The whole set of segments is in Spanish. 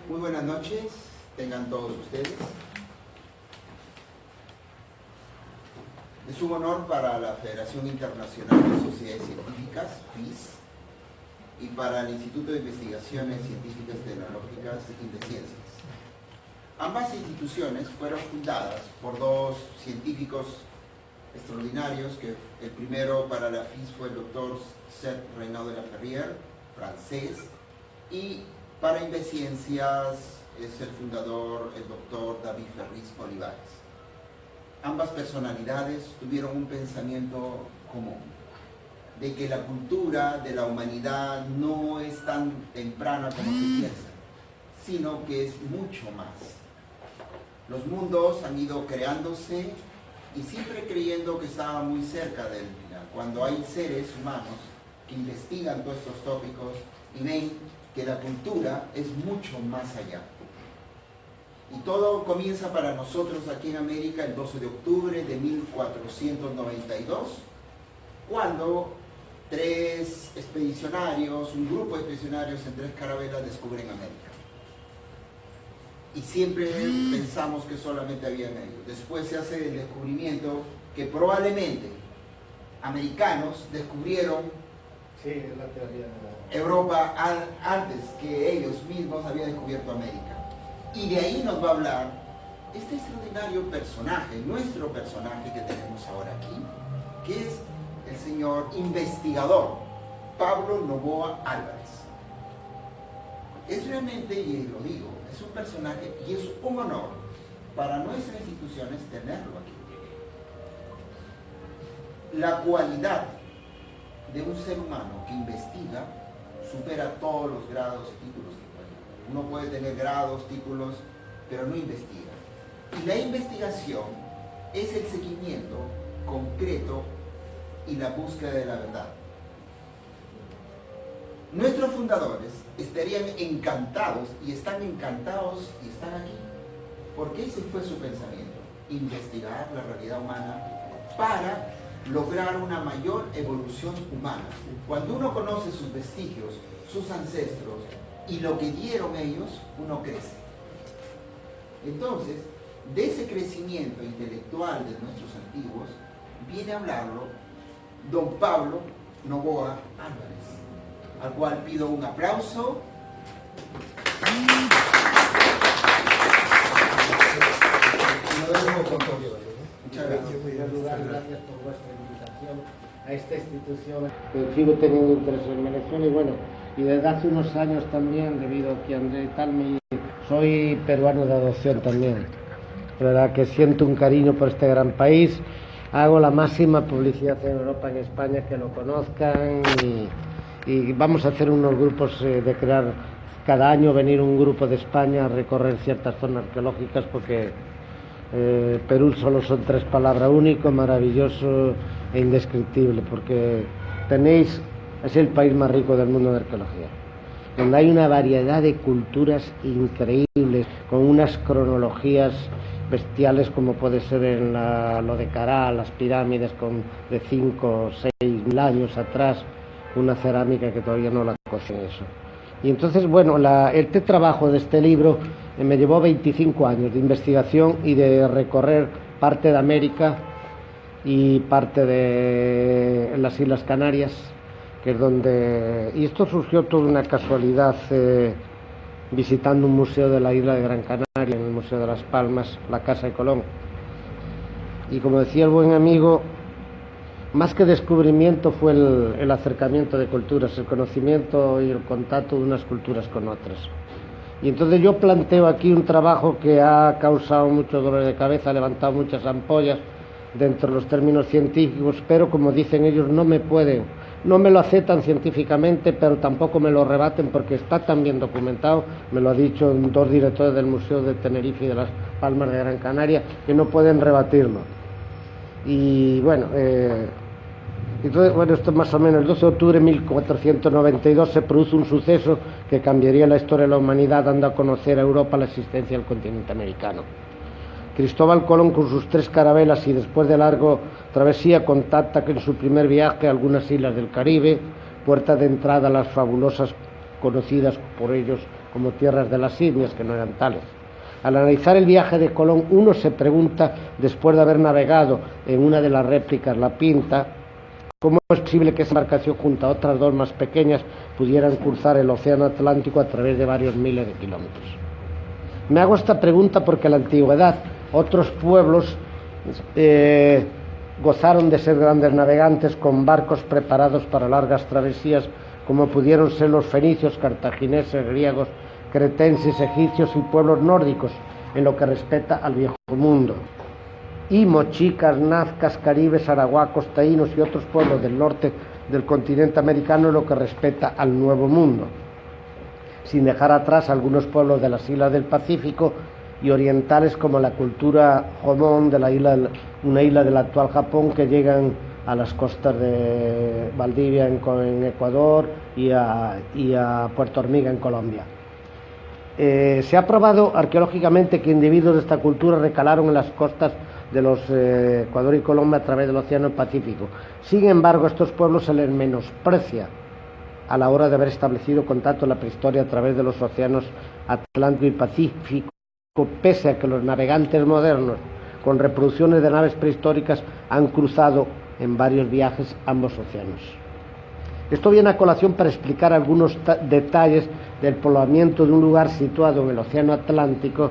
Muy buenas noches, tengan todos ustedes. Es un honor para la Federación Internacional de Sociedades Científicas, FIS, y para el Instituto de Investigaciones Científicas Tecnológicas y de Ciencias. Ambas instituciones fueron fundadas por dos científicos extraordinarios, que el primero para la FIS fue el doctor Seth Renaud de la Ferrière, francés, y para Inveciencias es el fundador, el doctor David Ferris Olivares. Ambas personalidades tuvieron un pensamiento común, de que la cultura de la humanidad no es tan temprana como se piensa, sino que es mucho más. Los mundos han ido creándose y siempre creyendo que estaba muy cerca del final. Cuando hay seres humanos que investigan todos estos tópicos y ven que la cultura es mucho más allá. Y todo comienza para nosotros aquí en América el 12 de octubre de 1492, cuando tres expedicionarios, un grupo de expedicionarios en tres carabelas descubren América. Y siempre pensamos que solamente había en ellos. Después se hace el descubrimiento que probablemente americanos descubrieron la teoría de Europa antes que ellos mismos habían descubierto América. Y de ahí nos va a hablar este extraordinario personaje, nuestro personaje que tenemos ahora aquí, que es el señor investigador Pablo Noboa Álvarez. Es realmente, y lo digo, es un personaje y es un honor para nuestras instituciones tenerlo aquí. La cualidad de un ser humano que investiga supera todos los grados y títulos que puede. Uno puede tener grados, títulos, pero no investiga. Y la investigación es el seguimiento concreto y la búsqueda de la verdad. Nuestros fundadores estarían encantados y están aquí, porque ese fue su pensamiento: investigar la realidad humana para lograr una mayor evolución humana. Cuando uno conoce sus vestigios, sus ancestros y lo que dieron ellos, uno crece. Entonces, de ese crecimiento intelectual de nuestros antiguos, viene a hablarlo don Pablo Noboa Álvarez, al cual pido un aplauso. Muchas gracias. En primer lugar, gracias por vuestra invitación a esta institución. Sigo teniendo interés en Venezuela y bueno, y desde hace unos años también, debido a que André y tal, soy peruano de adopción también. La verdad que siento un cariño por este gran país. Hago la máxima publicidad en Europa, en España, que lo conozcan y vamos a hacer unos grupos de crear cada año, venir un grupo de España a recorrer ciertas zonas arqueológicas, porque Perú solo son tres palabras: único, maravilloso e indescriptible, porque es el país más rico del mundo de arqueología, donde hay una variedad de culturas increíbles, con unas cronologías bestiales, como puede ser en lo de Caral, las pirámides de 5 o 6 mil años atrás, una cerámica que todavía no la conocen eso. Y entonces, bueno, este trabajo de este libro me llevó 25 años de investigación y de recorrer parte de América y parte de las Islas Canarias, que es donde... Y esto surgió toda una casualidad, visitando un museo de la isla de Gran Canaria, en el Museo de Las Palmas, la Casa de Colón. Y como decía el buen amigo, más que descubrimiento fue el acercamiento de culturas, el conocimiento y el contacto de unas culturas con otras. Y entonces yo planteo aquí un trabajo que ha causado mucho dolor de cabeza, ha levantado muchas ampollas dentro de los términos científicos, pero como dicen ellos, no me lo aceptan científicamente, pero tampoco me lo rebaten, porque está tan bien documentado, me lo ha dicho dos directores del Museo de Tenerife y de Las Palmas de Gran Canaria, que no pueden rebatirlo. Y bueno, esto más o menos el 12 de octubre de 1492 se produce un suceso que cambiaría la historia de la humanidad, dando a conocer a Europa la existencia del continente americano. Cristóbal Colón, con sus 3 carabelas y después de largo travesía, contacta en su primer viaje algunas islas del Caribe, puerta de entrada a las fabulosas conocidas por ellos como tierras de las Indias, que no eran tales. Al analizar el viaje de Colón, uno se pregunta, después de haber navegado en una de las réplicas, la Pinta, ¿cómo es posible que esa embarcación junto a otras dos más pequeñas pudieran cruzar el océano Atlántico a través de varios miles de kilómetros? Me hago esta pregunta porque en la antigüedad otros pueblos gozaron de ser grandes navegantes con barcos preparados para largas travesías, como pudieron ser los fenicios, cartagineses, griegos, cretenses, egipcios y pueblos nórdicos, en lo que respecta al viejo mundo. Y mochicas, nazcas, caribes, arahuacos, taínos y otros pueblos del norte del continente americano en lo que respecta al nuevo mundo, sin dejar atrás algunos pueblos de las islas del Pacífico y orientales, como la cultura Jomón de una isla del actual Japón, que llegan a las costas de Valdivia en Ecuador y a Puerto Hormiga en Colombia. Se ha probado arqueológicamente que individuos de esta cultura recalaron en las costas de los Ecuador y Colombia a través del Océano Pacífico. Sin embargo, a estos pueblos se les menosprecia a la hora de haber establecido contacto en la prehistoria a través de los océanos Atlántico y Pacífico, pese a que los navegantes modernos, con reproducciones de naves prehistóricas, han cruzado en varios viajes ambos océanos. Esto viene a colación para explicar algunos detalles del poblamiento de un lugar situado en el océano Atlántico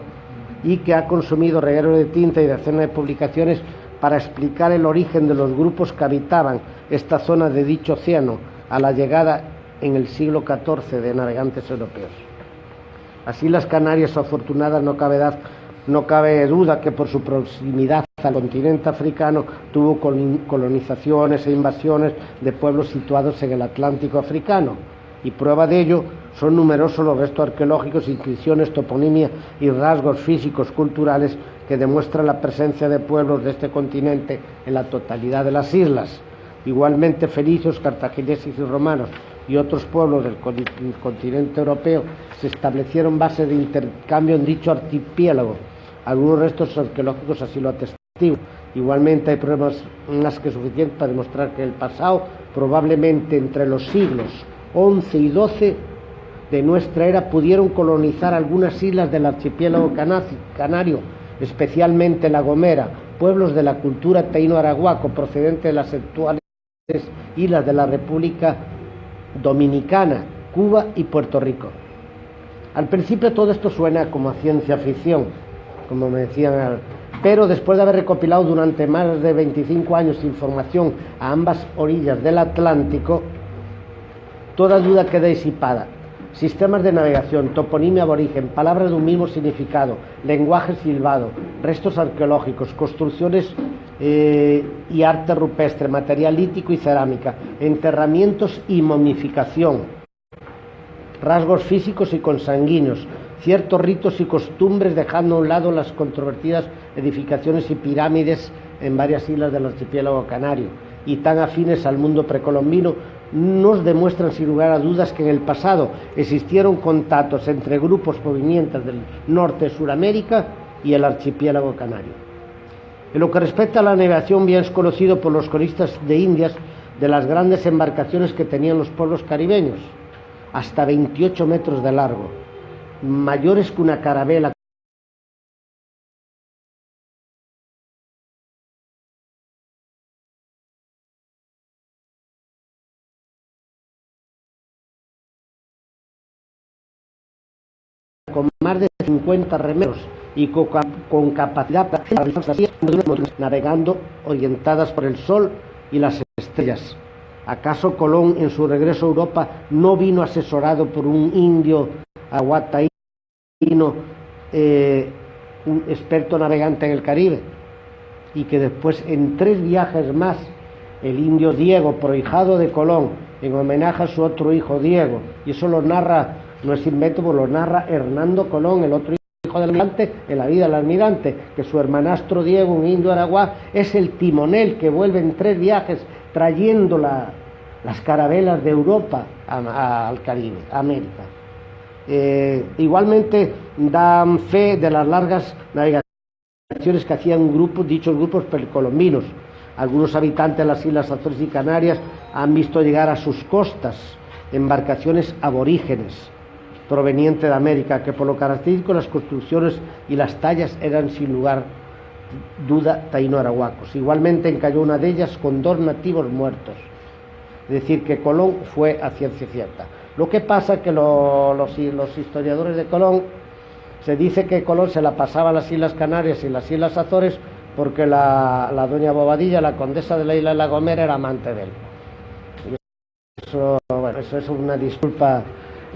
y que ha consumido regueros de tinta y decenas de publicaciones para explicar el origen de los grupos que habitaban esta zona de dicho océano a la llegada en el siglo XIV de navegantes europeos. Así, las Canarias afortunadas no cabe duda que por su proximidad al continente africano tuvo colonizaciones e invasiones de pueblos situados en el Atlántico africano, y prueba de ello son numerosos los restos arqueológicos, inscripciones, toponimia y rasgos físicos culturales que demuestran la presencia de pueblos de este continente en la totalidad de las islas. Igualmente, fenicios, cartagineses y romanos y otros pueblos del continente europeo se establecieron bases de intercambio en dicho archipiélago. Algunos restos arqueológicos así lo atestiguan. Igualmente, hay pruebas más que suficientes para demostrar que en el pasado, probablemente entre los siglos XI y XII de nuestra era, pudieron colonizar algunas islas del archipiélago canario, especialmente La Gomera, pueblos de la cultura taíno-arahuaco procedente de las actuales islas de la República Dominicana, Cuba y Puerto Rico. Al principio todo esto suena como a ciencia ficción, como me decían, pero después de haber recopilado durante más de 25 años información a ambas orillas del Atlántico, toda duda queda disipada. Sistemas de navegación, toponimia aborigen, palabras de un mismo significado, lenguaje silbado, restos arqueológicos, construcciones y arte rupestre, material lítico y cerámica, enterramientos y momificación, rasgos físicos y consanguíneos, ciertos ritos y costumbres, dejando a un lado las controvertidas edificaciones y pirámides en varias islas del archipiélago canario, y tan afines al mundo precolombino, nos demuestran sin lugar a dudas que en el pasado existieron contactos entre grupos provenientes del norte de Sudamérica y el archipiélago canario. En lo que respecta a la navegación, bien es conocido por los cronistas de Indias de las grandes embarcaciones que tenían los pueblos caribeños, hasta 28 metros de largo, mayores que una carabela, con más de 50 remeros y con capacidad para navegando orientadas por el sol y las estrellas. ¿Acaso Colón, en su regreso a Europa, no vino asesorado por un indio aguataíno, un experto navegante en el Caribe? Y que después, en 3 viajes más, el indio Diego, prohijado de Colón, en homenaje a su otro hijo Diego, y eso lo narra, no es invento, pues lo narra Hernando Colón, el otro hijo del almirante, en La vida del almirante, que su hermanastro Diego, un indio araguá, es el timonel que vuelve en 3 viajes trayendo las carabelas de Europa al Caribe, a América. Igualmente dan fe de las largas navegaciones que hacían dichos grupos precolombinos. Algunos habitantes de las Islas Azores y Canarias han visto llegar a sus costas embarcaciones aborígenes provenientes de América, que por lo característico las construcciones y las tallas eran sin lugar duda taíno-arahuacos. Igualmente encalló una de ellas con 2 nativos muertos, es decir, que Colón fue a ciencia cierta. Lo que pasa que los historiadores de Colón, se dice que Colón se la pasaba a las Islas Canarias y las Islas Azores porque la doña Bobadilla, la condesa de la isla de La Gomera, era amante de él. Eso, bueno, eso es una disculpa.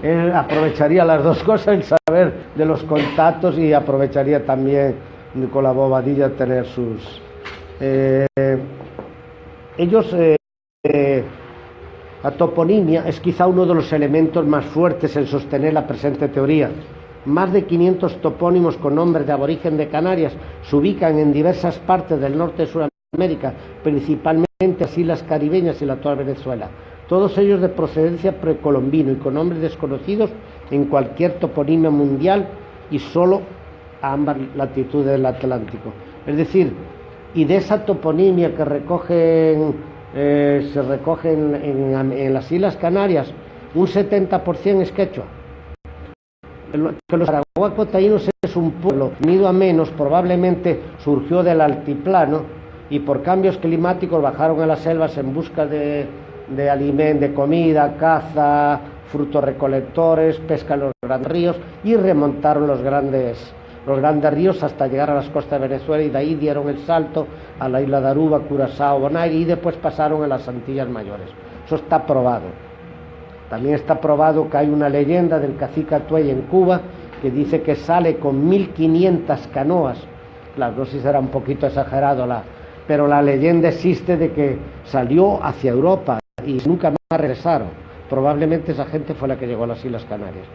Él aprovecharía las dos cosas, el saber de los contactos, y aprovecharía también con la Bobadilla tener sus... La toponimia es quizá uno de los elementos más fuertes en sostener la presente teoría. Más de 500 topónimos con nombres de aborigen de Canarias se ubican en diversas partes del norte de Sudamérica, principalmente las islas caribeñas y la actual Venezuela. Todos ellos de procedencia precolombino y con nombres desconocidos en cualquier toponimia mundial y solo a ambas latitudes del Atlántico. Es decir, y de esa toponimia que se recoge en las Islas Canarias, un 70% es quechua. Que los arahuacos taínos es un pueblo unido a menos, probablemente surgió del altiplano y por cambios climáticos bajaron a las selvas en busca de alimento, de comida, caza, frutos recolectores, pesca en los grandes ríos, y remontaron los grandes ríos hasta llegar a las costas de Venezuela, y de ahí dieron el salto a la isla de Aruba, Curazao, Bonaire, y después pasaron a las Antillas Mayores. Eso está probado. También está probado que hay una leyenda del cacique Atuey en Cuba que dice que sale con 1500 canoas. Claro, no sé si será un poquito exagerado, pero la leyenda existe de que salió hacia Europa y nunca más regresaron. Probablemente esa gente fue la que llegó a las Islas Canarias.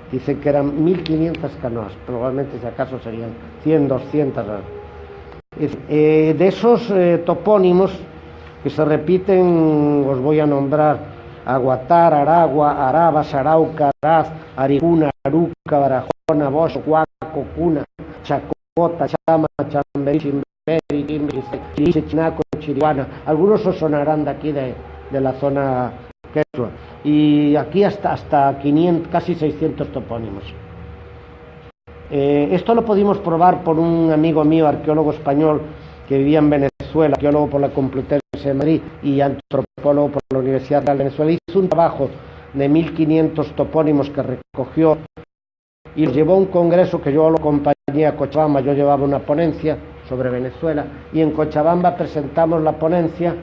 Dicen que eran 1500 canoas, probablemente si acaso serían 100, 200. De esos topónimos que se repiten, os voy a nombrar: Aguatar, Aragua, Arabas, Arauca, Araz, Aricuna, Aruca, Barajona, Bosch, Huaco, Cuna, Chacota, Chama, Chamberí, Chimberi, Chinaco, Chirihuana. Algunos os sonarán de aquí de la zona quechua. Y aquí hasta 500, casi 600 topónimos. Esto lo pudimos probar por un amigo mío, arqueólogo español, que vivía en Venezuela, arqueólogo por la Complutense de Madrid y antropólogo por la Universidad de Venezuela. Hizo un trabajo de 1500 topónimos que recogió y los llevó a un congreso que yo lo acompañé a Cochabamba. Yo llevaba una ponencia sobre Venezuela y en Cochabamba presentamos la ponencia.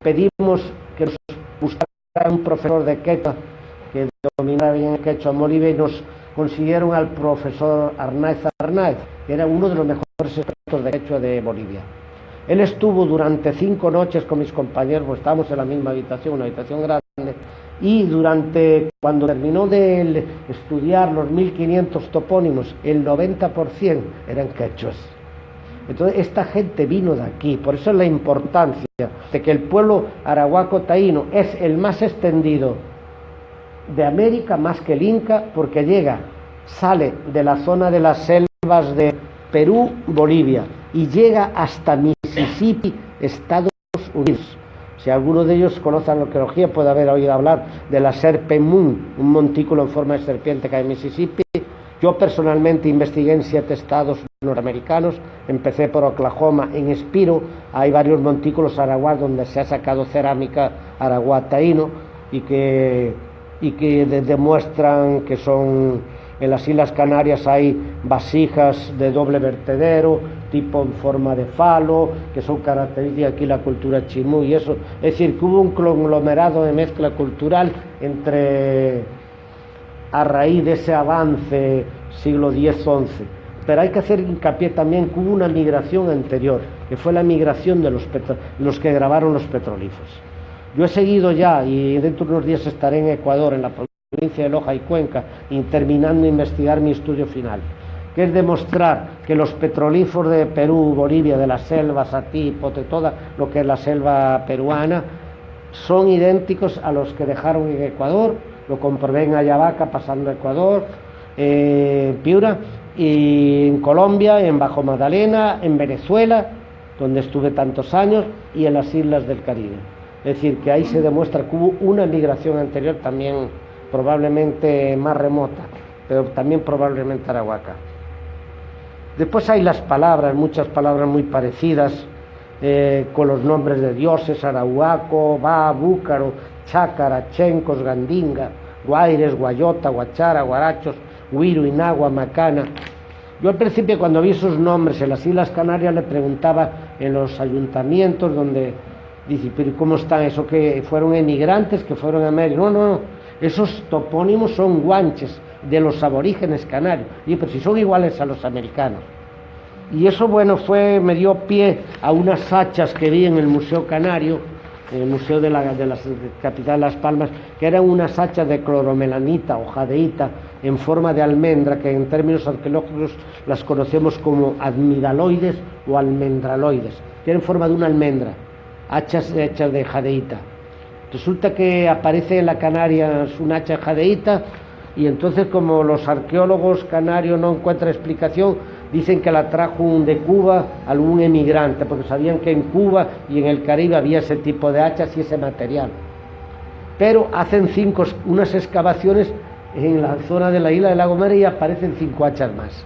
Pedimos que nos buscara un profesor de quechua que dominaba bien el quechua en Bolivia, y nos consiguieron al profesor Arnáez, que era uno de los mejores expertos de quechua de Bolivia. Él estuvo durante 5 noches con mis compañeros, pues estábamos en la misma habitación, una habitación grande, y cuando terminó de estudiar los 1500 topónimos, el 90% eran quechuas. Entonces esta gente vino de aquí, por eso es la importancia de que el pueblo arahuaco taíno es el más extendido de América, más que el Inca, porque sale de la zona de las selvas de Perú, Bolivia, y llega hasta Mississippi, Estados Unidos. Si alguno de ellos conoce la arqueología, puede haber oído hablar de la Serpent Moon, un montículo en forma de serpiente que hay en Mississippi. Yo personalmente investigué en 7 estados norteamericanos, empecé por Oklahoma, en Spiro, hay varios montículos arahuas donde se ha sacado cerámica arahuá taíno y que demuestran que son, en las Islas Canarias hay vasijas de doble vertedero, tipo en forma de falo, que son características aquí la cultura chimú y eso. Es decir, que hubo un conglomerado de mezcla cultural a raíz de ese avance siglo X-XI. Pero hay que hacer hincapié también que hubo una migración anterior, que fue la migración de los que grabaron los petrolíferos. Yo he seguido ya, y dentro de unos días estaré en Ecuador, en la provincia de Loja y Cuenca, y terminando de investigar mi estudio final, que es demostrar que los petrolíferos de Perú, Bolivia, de las selvas, Atípote, toda lo que es la selva peruana, son idénticos a los que dejaron en Ecuador. Lo comprobé en Ayabaca, pasando a Ecuador, Piura, y en Colombia, en Bajo Magdalena, en Venezuela, donde estuve tantos años, y en las islas del Caribe. Es decir, que ahí se demuestra que hubo una migración anterior también probablemente más remota, pero también probablemente arahuaca. Después hay las palabras, muchas palabras muy parecidas, con los nombres de dioses: Arahuaco, Ba, Búcaro, Chácara, Chencos, Gandinga, Guaires, Guayota, Guachara, Guarachos, Huiru, Inagua, Macana. Yo al principio, cuando vi esos nombres en las Islas Canarias, le preguntaba en los ayuntamientos donde dice: pero ¿cómo están eso? ¿Que fueron emigrantes, que fueron a América? No, esos topónimos son guanches de los aborígenes canarios. Y pero si son iguales a los americanos. Y eso, bueno, me dio pie a unas hachas que vi en el Museo Canario, en el Museo de la capital de Las Palmas, que eran unas hachas de cloromelanita o jadeíta en forma de almendra, que en términos arqueológicos las conocemos como admiraloides o almendraloides, que eran en forma de una almendra, hachas hechas de jadeíta. Resulta que aparece en la Canarias una hacha de jadeíta, y entonces, como los arqueólogos canarios no encuentran explicación, dicen que la trajo de Cuba algún emigrante, porque sabían que en Cuba y en el Caribe había ese tipo de hachas y ese material. Pero hacen unas excavaciones en la zona de la isla de La Gomera y aparecen 5 hachas más.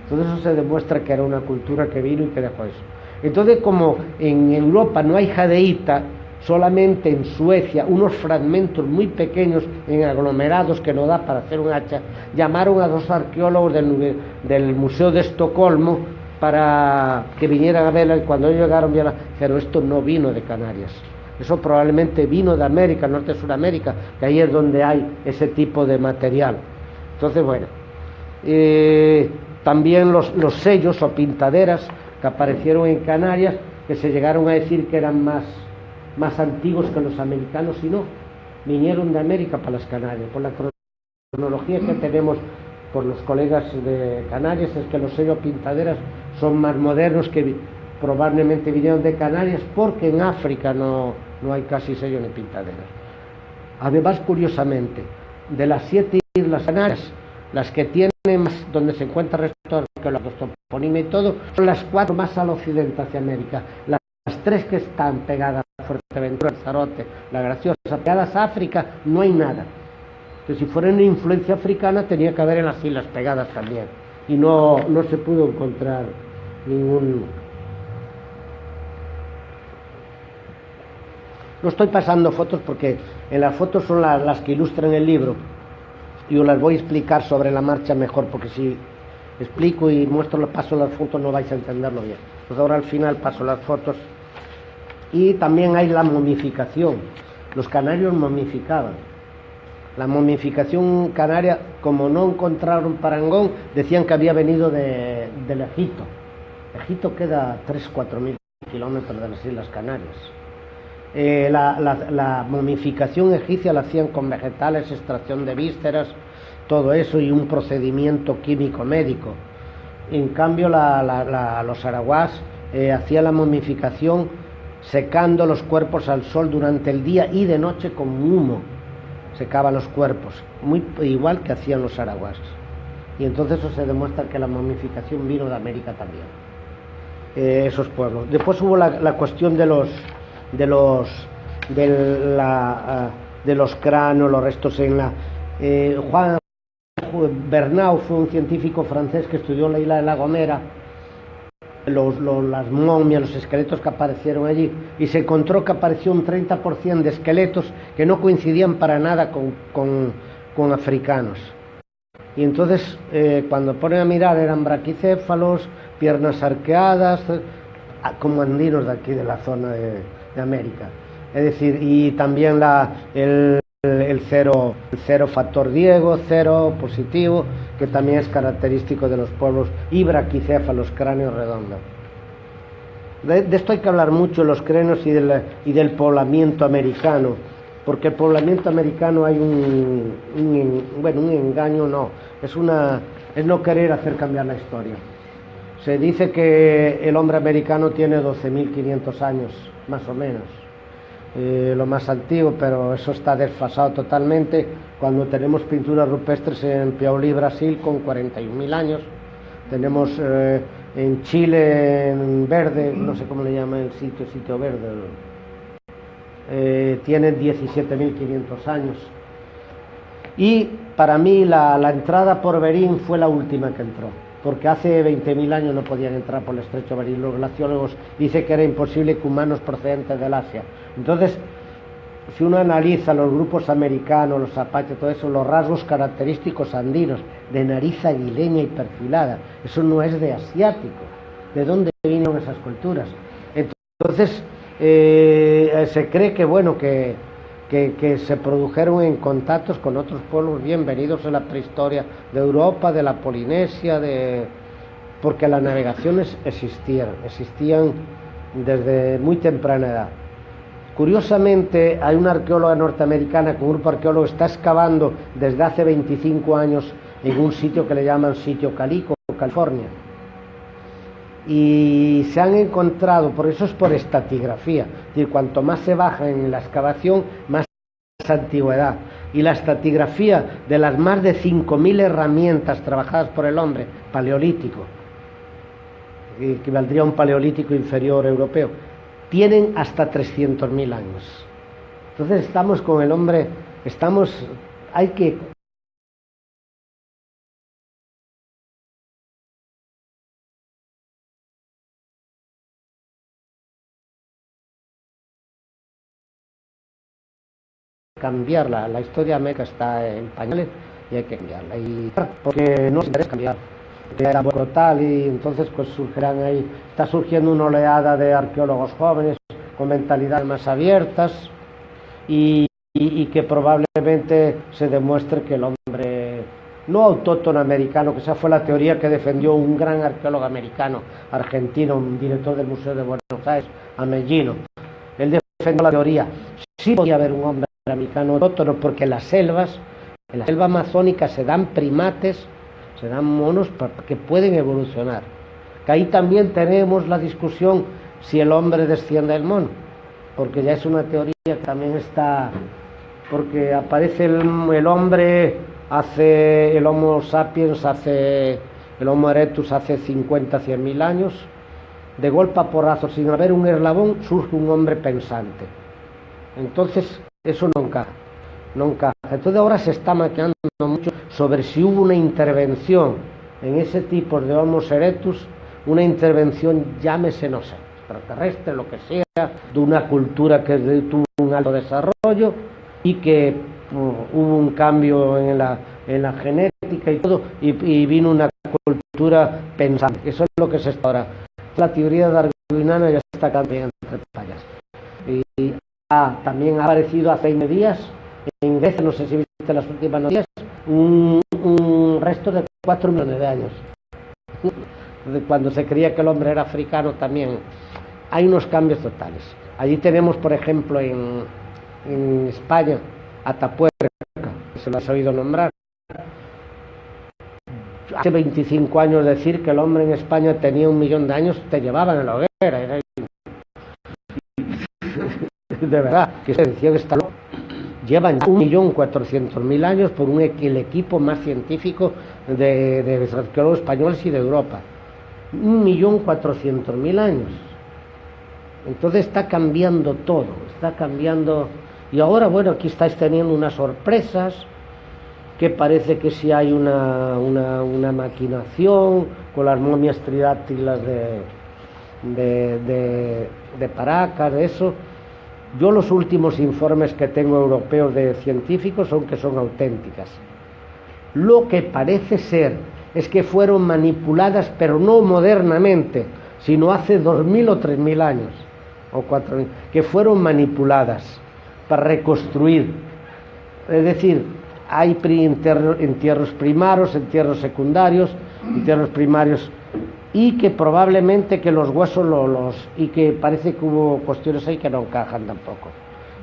Entonces eso se demuestra que era una cultura que vino y que dejó eso. Entonces, como en Europa no hay jadeíta, solamente en Suecia unos fragmentos muy pequeños en aglomerados que no da para hacer un hacha, llamaron a 2 arqueólogos del Museo de Estocolmo para que vinieran a verla, y cuando ellos llegaron pero esto no vino de Canarias, eso probablemente vino de América, Norte de Sudamérica, que ahí es donde hay ese tipo de material. Entonces, bueno, también los sellos o pintaderas que aparecieron en Canarias, que se llegaron a decir que eran más antiguos que los americanos, y no, vinieron de América para las Canarias. Por la cronología que tenemos por los colegas de Canarias, es que los sellos pintaderas son más modernos, que probablemente vinieron de Canarias, porque en África no hay casi sellos ni pintaderas. Además, curiosamente, de las 7 islas Canarias, las que tienen más, donde se encuentra el resto de los toponimos y todo, son las 4 más al occidente hacia América. Las 3 que están pegadas a Fuerteventura, Lanzarote, La Graciosa, pegadas a África, no hay nada. Entonces, si fuera una influencia africana, tenía que haber en las islas pegadas también, y no se pudo encontrar ningún. No estoy pasando fotos porque en las fotos son las que ilustran el libro, y os las voy a explicar sobre la marcha mejor, porque si explico y paso las fotos no vais a entenderlo bien. Pues ahora al final paso las fotos. Y también hay la momificación. Los canarios momificaban. La momificación canaria, como no encontraron parangón, decían que había venido del Egipto. Egipto queda a 3.000-4.000 kilómetros de las Islas Canarias. La momificación egipcia la hacían con vegetales, extracción de vísceras, todo eso, y un procedimiento químico médico. En cambio, los arahuás hacían la momificación secando los cuerpos al sol durante el día y de noche con humo. Secaban los cuerpos, muy igual que hacían los arahuás. Y entonces eso se demuestra que la momificación vino de América también, esos pueblos. Después hubo la cuestión de los cráneos, los restos en la... Juan Bernau fue un científico francés que estudió la isla de La Gomera, las momias, los esqueletos que aparecieron allí, y se encontró que apareció un 30% de esqueletos que no coincidían para nada con africanos. Y entonces, cuando ponen a mirar, eran braquicéfalos, piernas arqueadas, como andinos de aquí, de la zona de América. Es decir, y también el cero factor Diego, cero positivo, que también es característico de los pueblos, y braquicéfalos, cráneos redondos. De esto hay que hablar mucho, los cráneos y del poblamiento americano, porque el poblamiento americano hay un engaño, no, es no querer hacer cambiar la historia. Se dice que el hombre americano tiene 12.500 años, más o menos, lo más antiguo, pero eso está desfasado totalmente, cuando tenemos pinturas rupestres en Piauí, Brasil, con 41.000 años. Tenemos en Chile, en Verde, no sé cómo le llaman el sitio verde, tienen 17.500 años. Y para mí la entrada por Berín fue la última que entró, porque hace 20.000 años no podían entrar por el estrecho de Berín. Los glaciólogos dicen que era imposible que humanos procedentes del Asia. Entonces, si uno analiza los grupos americanos, los apaches, todo eso, los rasgos característicos andinos, de nariz aguileña y perfilada, eso no es de asiático. ¿De dónde vinieron esas culturas? Entonces, se cree que, bueno, que se produjeron en contactos con otros pueblos bienvenidos en la prehistoria de Europa, de la Polinesia, porque las navegaciones existían desde muy temprana edad. Curiosamente, hay una arqueóloga norteamericana con un grupo arqueólogo que está excavando desde hace 25 años en un sitio que le llaman Sitio Calico, California. Y se han encontrado, por eso es por estratigrafía, es decir, cuanto más se baja en la excavación, más antigüedad. Y la estratigrafía de las más de 5.000 herramientas trabajadas por el hombre, paleolítico, que equivaldría a un paleolítico inferior europeo, tienen hasta 300.000 años. Entonces estamos con el hombre, hay que cambiar la historia América está en pañales y hay que cambiarla, y porque no se interesa cambiar, era brutal, y entonces pues surgirán ahí, está surgiendo una oleada de arqueólogos jóvenes con mentalidades más abiertas y que probablemente se demuestre que el hombre no autóctono americano, que esa fue la teoría que defendió un gran arqueólogo americano, argentino, un director del Museo de Buenos Aires, Amellino. Él defendió la teoría, sí podía haber un hombre americano autóctono, porque en la selva amazónica se dan primates, se dan monos que pueden evolucionar. Que ahí también tenemos la discusión si el hombre desciende del mono, porque ya es una teoría que también está, porque aparece el hombre, el Homo sapiens, el Homo erectus hace 50, 100.000 años, de golpe a porrazo, sin haber un eslabón, surge un hombre pensante. Entonces, eso no encaja. Entonces ahora se está maquinando mucho sobre si hubo una intervención en ese tipo de Homo erectus, una intervención, llámese, no sé, extraterrestre, lo que sea, de una cultura que tuvo un alto desarrollo y que hubo un cambio en la genética y todo, y vino una cultura pensante. Eso es lo que se está ahora. La teoría darwiniana ya está cambiando entre payas. Y también ha aparecido hace 20 días en Grecia, no sé si viste las últimas noticias, un resto de 4 millones de años. Cuando se creía que el hombre era africano también. Hay unos cambios totales. Allí tenemos, por ejemplo, en España, Atapuerca, que se lo has oído nombrar. Hace 25 años decir que el hombre en España tenía 1 millón de años, te llevaban en la hoguera. De verdad, que se decía que está loco. Llevan 1.400.000 años por el equipo más científico de arqueólogos españoles y de Europa. 1.400.000 años. Entonces está cambiando todo, está cambiando. Y ahora, bueno, aquí estáis teniendo unas sorpresas, que parece que sí hay una maquinación con las momias tridáctilas de Paracas, de eso. Yo los últimos informes que tengo europeos de científicos son que son auténticas. Lo que parece ser es que fueron manipuladas, pero no modernamente, sino hace 2.000 o 3.000 años, o 4.000, que fueron manipuladas para reconstruir. Es decir, hay entierros primarios, entierros secundarios, entierros primarios, y que probablemente que los huesos y que parece que hubo cuestiones ahí que no encajan tampoco.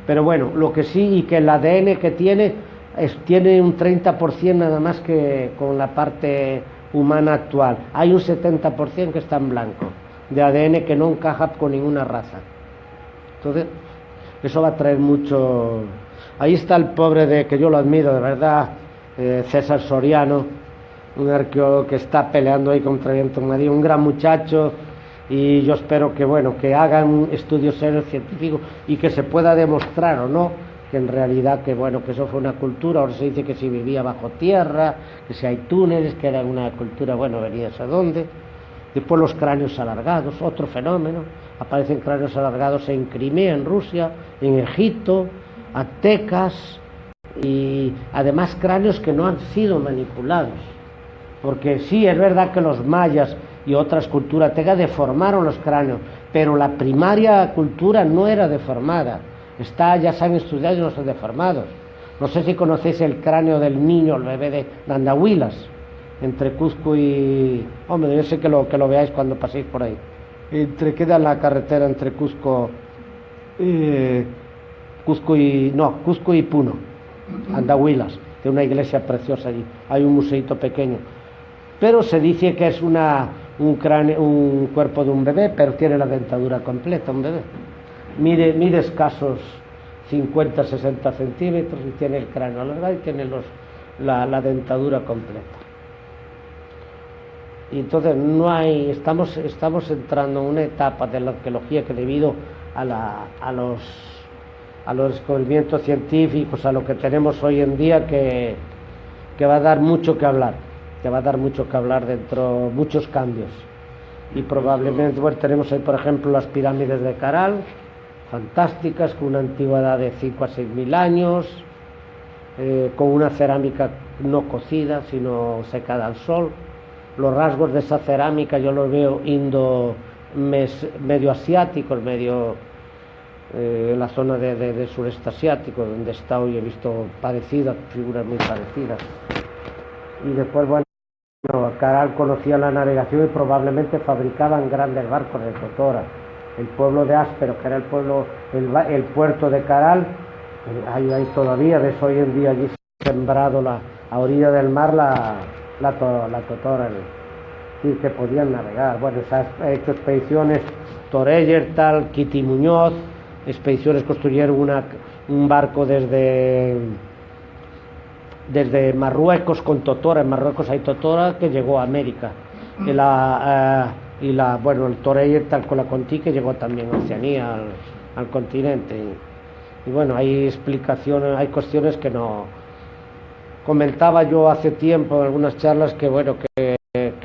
Pero bueno, lo que sí, y que el ADN que tiene un 30% nada más que con la parte humana actual. Hay un 70% que está en blanco, de ADN que no encaja con ninguna raza. Entonces, eso va a traer mucho. Ahí está el pobre que yo lo admiro, de verdad, César Soriano, un arqueólogo que está peleando ahí contra viento en Madrid, un gran muchacho, y yo espero que, bueno, que hagan estudios serios científicos y que se pueda demostrar o no que en realidad que, bueno, que eso fue una cultura. Ahora se dice que si vivía bajo tierra, que si hay túneles, que era una cultura, bueno, venías a dónde. Después los cráneos alargados, otro fenómeno. Aparecen cráneos alargados en Crimea, en Rusia, en Egipto, aztecas, y además cráneos que no han sido manipulados. Porque sí, es verdad que los mayas y otras culturas aztecas deformaron los cráneos, pero la primaria cultura no era deformada. Ya se han estudiado y no son deformados. No sé si conocéis el cráneo del niño, el bebé de Andahuilas, entre Cuzco y... Hombre, yo sé que lo veáis cuando paséis por ahí. Queda la carretera entre Cuzco y Puno, Andahuilas, de una iglesia preciosa allí. Hay un museito pequeño. Pero se dice que es un cuerpo de un bebé, pero tiene la dentadura completa, un bebé. Mide escasos 50-60 centímetros y tiene el cráneo alargado y tiene la dentadura completa. Y entonces estamos entrando en una etapa de la arqueología que, debido a los descubrimientos científicos, a lo que tenemos hoy en día, que va a dar mucho que hablar, dentro, muchos cambios. Y probablemente, bueno, tenemos ahí, por ejemplo, las pirámides de Caral, fantásticas, con una antigüedad de 5 a 6.000 años, con una cerámica no cocida, sino secada al sol. Los rasgos de esa cerámica yo los veo medio asiáticos, medio la zona de sureste asiático, donde he estado y he visto parecidas, figuras muy parecidas. Y después, bueno, Caral conocía la navegación y probablemente fabricaban grandes barcos de totora. El pueblo de Áspero, que era el puerto de Caral, hay todavía, ves hoy en día allí sembrado a orilla del mar la totora, y que podían navegar. Bueno, se han hecho expediciones, Toreller, Kitty Muñoz, expediciones construyeron un barco desde Marruecos con totora. En Marruecos hay totora que llegó a América. Bueno, el Toreller con la Conti, que llegó también a Oceanía, al continente. Y bueno, hay explicaciones, hay cuestiones que no... Comentaba yo hace tiempo en algunas charlas que, bueno, que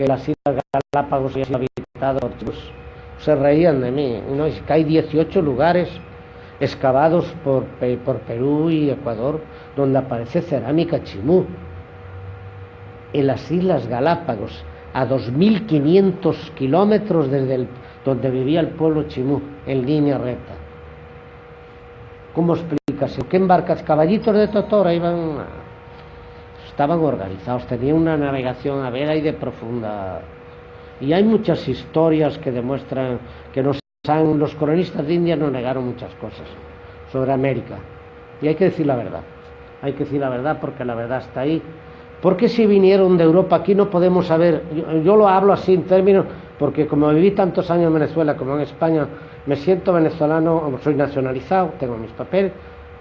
las Islas Galápagos y habitados, pues, se reían de mí, ¿no? Es que hay 18 lugares excavados por Perú y Ecuador donde aparece cerámica chimú. En las Islas Galápagos, a 2.500 kilómetros desde donde vivía el pueblo chimú, en línea recta. ¿Cómo explicas? ¿Qué embarcas? Caballitos de totora estaban organizados, tenían una navegación a vela y de profunda. Y hay muchas historias que demuestran que los colonistas de India nos negaron muchas cosas sobre América. Y hay que decir la verdad, porque la verdad está ahí. Porque si vinieron de Europa aquí no podemos saber, yo lo hablo así en términos, porque como viví tantos años en Venezuela como en España, me siento venezolano, soy nacionalizado, tengo mis papeles,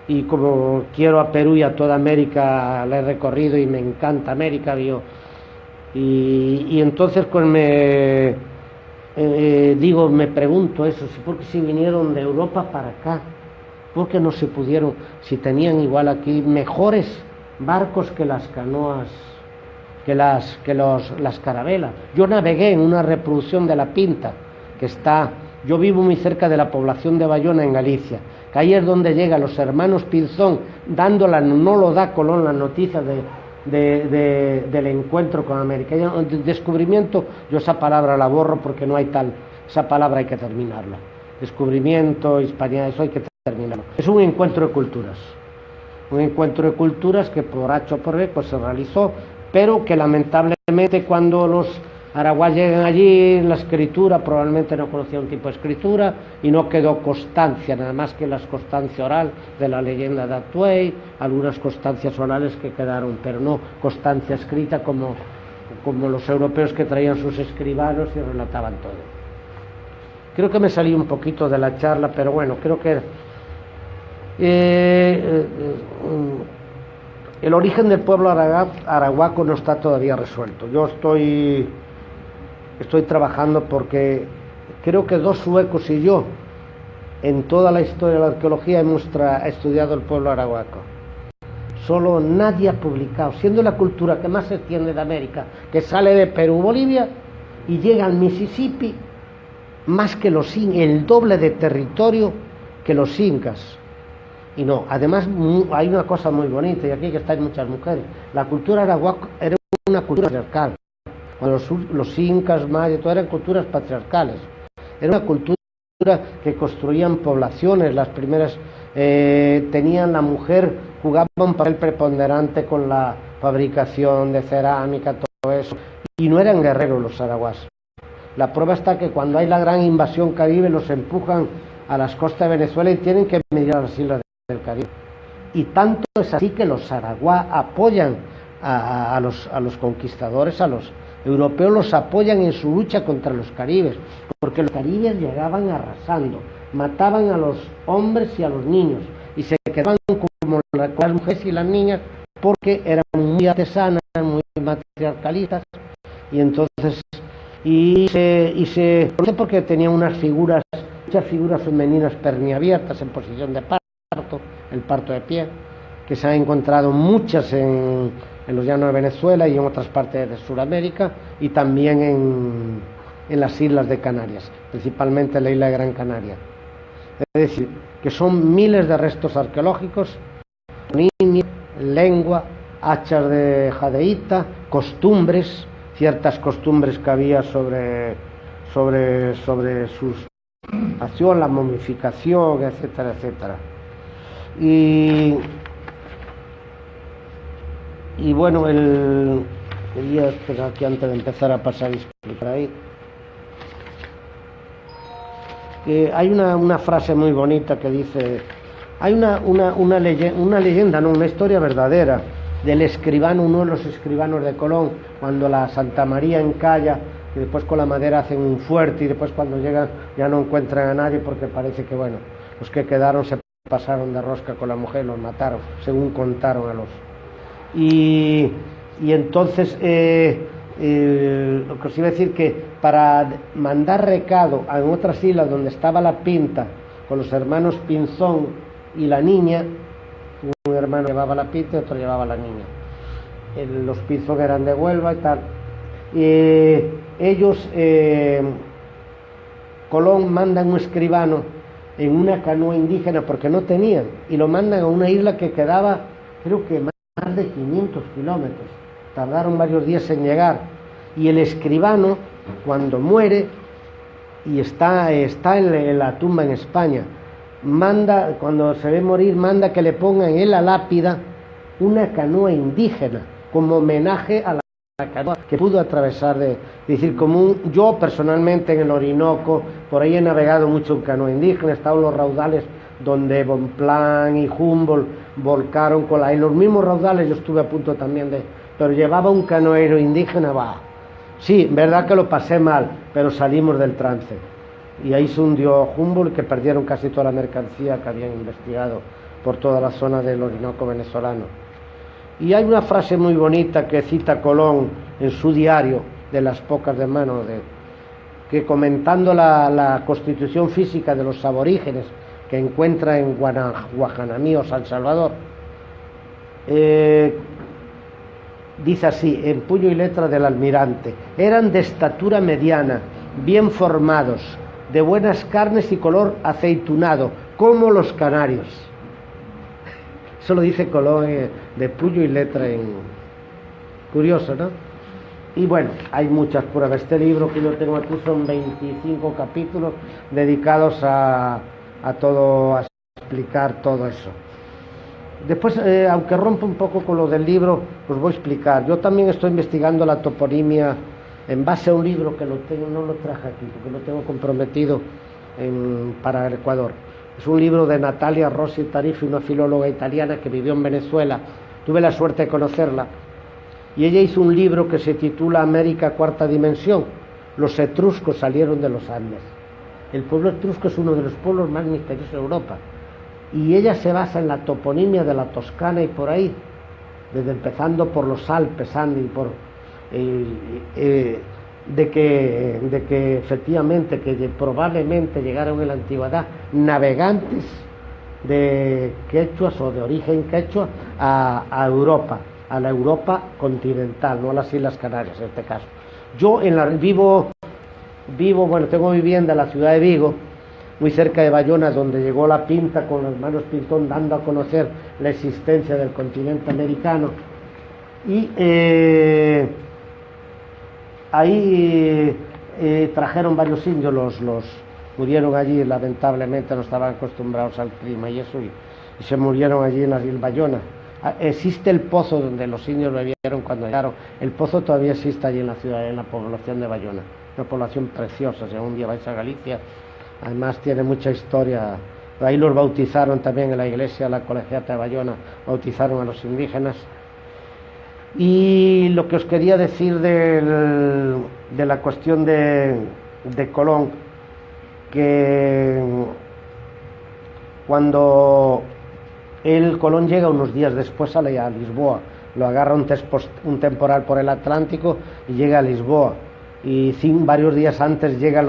y como quiero a Perú y a toda América, la he recorrido y me encanta América, y entonces pues me pregunto eso, porque si vinieron de Europa para acá, ¿por qué no se pudieron, si tenían igual aquí mejores barcos que las canoas, que las carabelas? Yo navegué en una reproducción de La Pinta, yo vivo muy cerca de la población de Bayona, en Galicia, que ahí es donde llegan los hermanos Pinzón, no lo da Colón las noticias del encuentro con América. Descubrimiento, yo esa palabra la borro porque no hay tal, esa palabra hay que terminarla. Descubrimiento, hispanidad, eso hay que terminarlo. Es un encuentro de culturas que por H o por B pues se realizó, pero que lamentablemente cuando los arahuas llegan allí, la escritura probablemente no conocía un tipo de escritura y no quedó constancia, nada más que la constancia oral de la leyenda de Atuey, algunas constancias orales que quedaron, pero no constancia escrita como los europeos, que traían sus escribanos y relataban todo. Creo que me salí un poquito de la charla, pero bueno, creo que el origen del pueblo arahuaco no está todavía resuelto. Yo estoy trabajando porque creo que 2 suecos y yo, en toda la historia de la arqueología hemos estudiado el pueblo arahuaco. Solo nadie ha publicado, siendo la cultura que más se extiende de América, que sale de Perú, Bolivia, y llega al Mississippi, más que los incas, el doble de territorio que los incas. Y no, además hay una cosa muy bonita, y aquí que están muchas mujeres, la cultura arahuaco era una cultura patriarcal. Cuando los incas, mayas, todo eran culturas patriarcales. Era una cultura que construían poblaciones, las primeras tenían la mujer, jugaba un papel preponderante con la fabricación de cerámica, todo eso, y no eran guerreros los arahuas. La prueba está que cuando hay la gran invasión caribe los empujan a las costas de Venezuela y tienen que medir a las islas del Caribe. Y tanto es así que los arahuá apoyan a los conquistadores, a los europeos los apoyan en su lucha contra los caribes, porque los caribes llegaban arrasando, mataban a los hombres y a los niños, y se quedaban como las mujeres y las niñas, porque eran muy artesanas, muy matriarcalistas, y entonces, no sé porque tenían muchas figuras femeninas perniabiertas en posición de parto, el parto de pie, que se han encontrado muchas en los llanos de Venezuela y en otras partes de Sudamérica, y también en las islas de Canarias, principalmente en la isla de Gran Canaria. Es decir, que son miles de restos arqueológicos, niños, lengua, hachas de jadeíta, costumbres, ciertas costumbres que había sobre su acción, la momificación, etcétera, etcétera. Y bueno, quería esperar aquí antes de empezar a pasar y explicar ahí. Que hay una frase muy bonita que dice, hay una leyenda, no, una historia verdadera del escribano, uno de los escribanos de Colón, cuando la Santa María encalla, y después con la madera hacen un fuerte, y después cuando llegan ya no encuentran a nadie porque parece que, bueno, los que quedaron se pasaron de rosca con la mujer, los mataron, según contaron a los... Y entonces lo que os iba a decir, que para mandar recado en otras islas donde estaba la Pinta con los hermanos Pinzón y la niña, un hermano llevaba la Pinta y otro llevaba la niña, los Pinzón eran de Huelva y tal, ellos Colón manda un escribano en una canoa indígena porque no tenían, y lo mandan a una isla que quedaba, creo que más de 500 kilómetros, tardaron varios días en llegar, y el escribano, cuando muere y está en la tumba en España, cuando se ve morir, manda que le pongan en la lápida una canoa indígena como homenaje a la canoa que pudo atravesar, decir, yo personalmente en el Orinoco, por ahí he navegado mucho en canoa indígena, he estado en los raudales donde Bonpland y Humboldt volcaron en los mismos raudales, yo estuve a punto también pero llevaba un canoero indígena, sí, verdad que lo pasé mal, pero salimos del trance, y ahí se hundió Humboldt, que perdieron casi toda la mercancía que habían investigado por toda la zona del Orinoco venezolano. Y hay una frase muy bonita que cita Colón en su diario, de las pocas de mano, que comentando la constitución física de los aborígenes que encuentra en Guajanamí o San Salvador, dice así, en puño y letra del almirante: eran de estatura mediana, bien formados, de buenas carnes y color aceitunado, como los canarios. Eso lo dice Colón de puño y letra. Curioso, ¿no? Y bueno, hay muchas pruebas. Este libro que yo tengo aquí son 25 capítulos dedicados a explicar todo eso. Después, aunque rompo un poco con lo del libro, os voy a explicar. Yo también estoy investigando la toponimia en base a un libro que no lo traje aquí, porque lo tengo comprometido para el Ecuador. Es un libro de Natalia Rossi Tarifi, una filóloga italiana que vivió en Venezuela. Tuve la suerte de conocerla. Y ella hizo un libro que se titula América Cuarta Dimensión. Los etruscos salieron de los Andes. El pueblo etrusco es uno de los pueblos más misteriosos de Europa. Y ella se basa en la toponimia de la Toscana y por ahí, desde empezando por los Alpes, Andes, de que efectivamente, que probablemente llegaron en la antigüedad navegantes de quechuas o de origen quechua a Europa, a la Europa continental, no a las Islas Canarias en este caso. Yo vivo, bueno, tengo vivienda en la ciudad de Vigo, muy cerca de Bayona, donde llegó la Pinta con los hermanos Pintón dando a conocer la existencia del continente americano. Y ahí trajeron varios indios, los murieron allí, lamentablemente no estaban acostumbrados al clima y eso, y se murieron allí en la isla Bayona. Existe el pozo donde los indios bebieron cuando llegaron, el pozo todavía existe allí en la ciudad, en la población de Bayona, una población preciosa. Si algún día vais a Galicia, además tiene mucha historia. Ahí los bautizaron también en la iglesia, la colegiata de Bayona, bautizaron a los indígenas. Y lo que os quería decir de la cuestión de Colón, que cuando Colón llega unos días después a Lisboa, lo agarra un temporal por el Atlántico y llega a Lisboa, y varios días antes llegan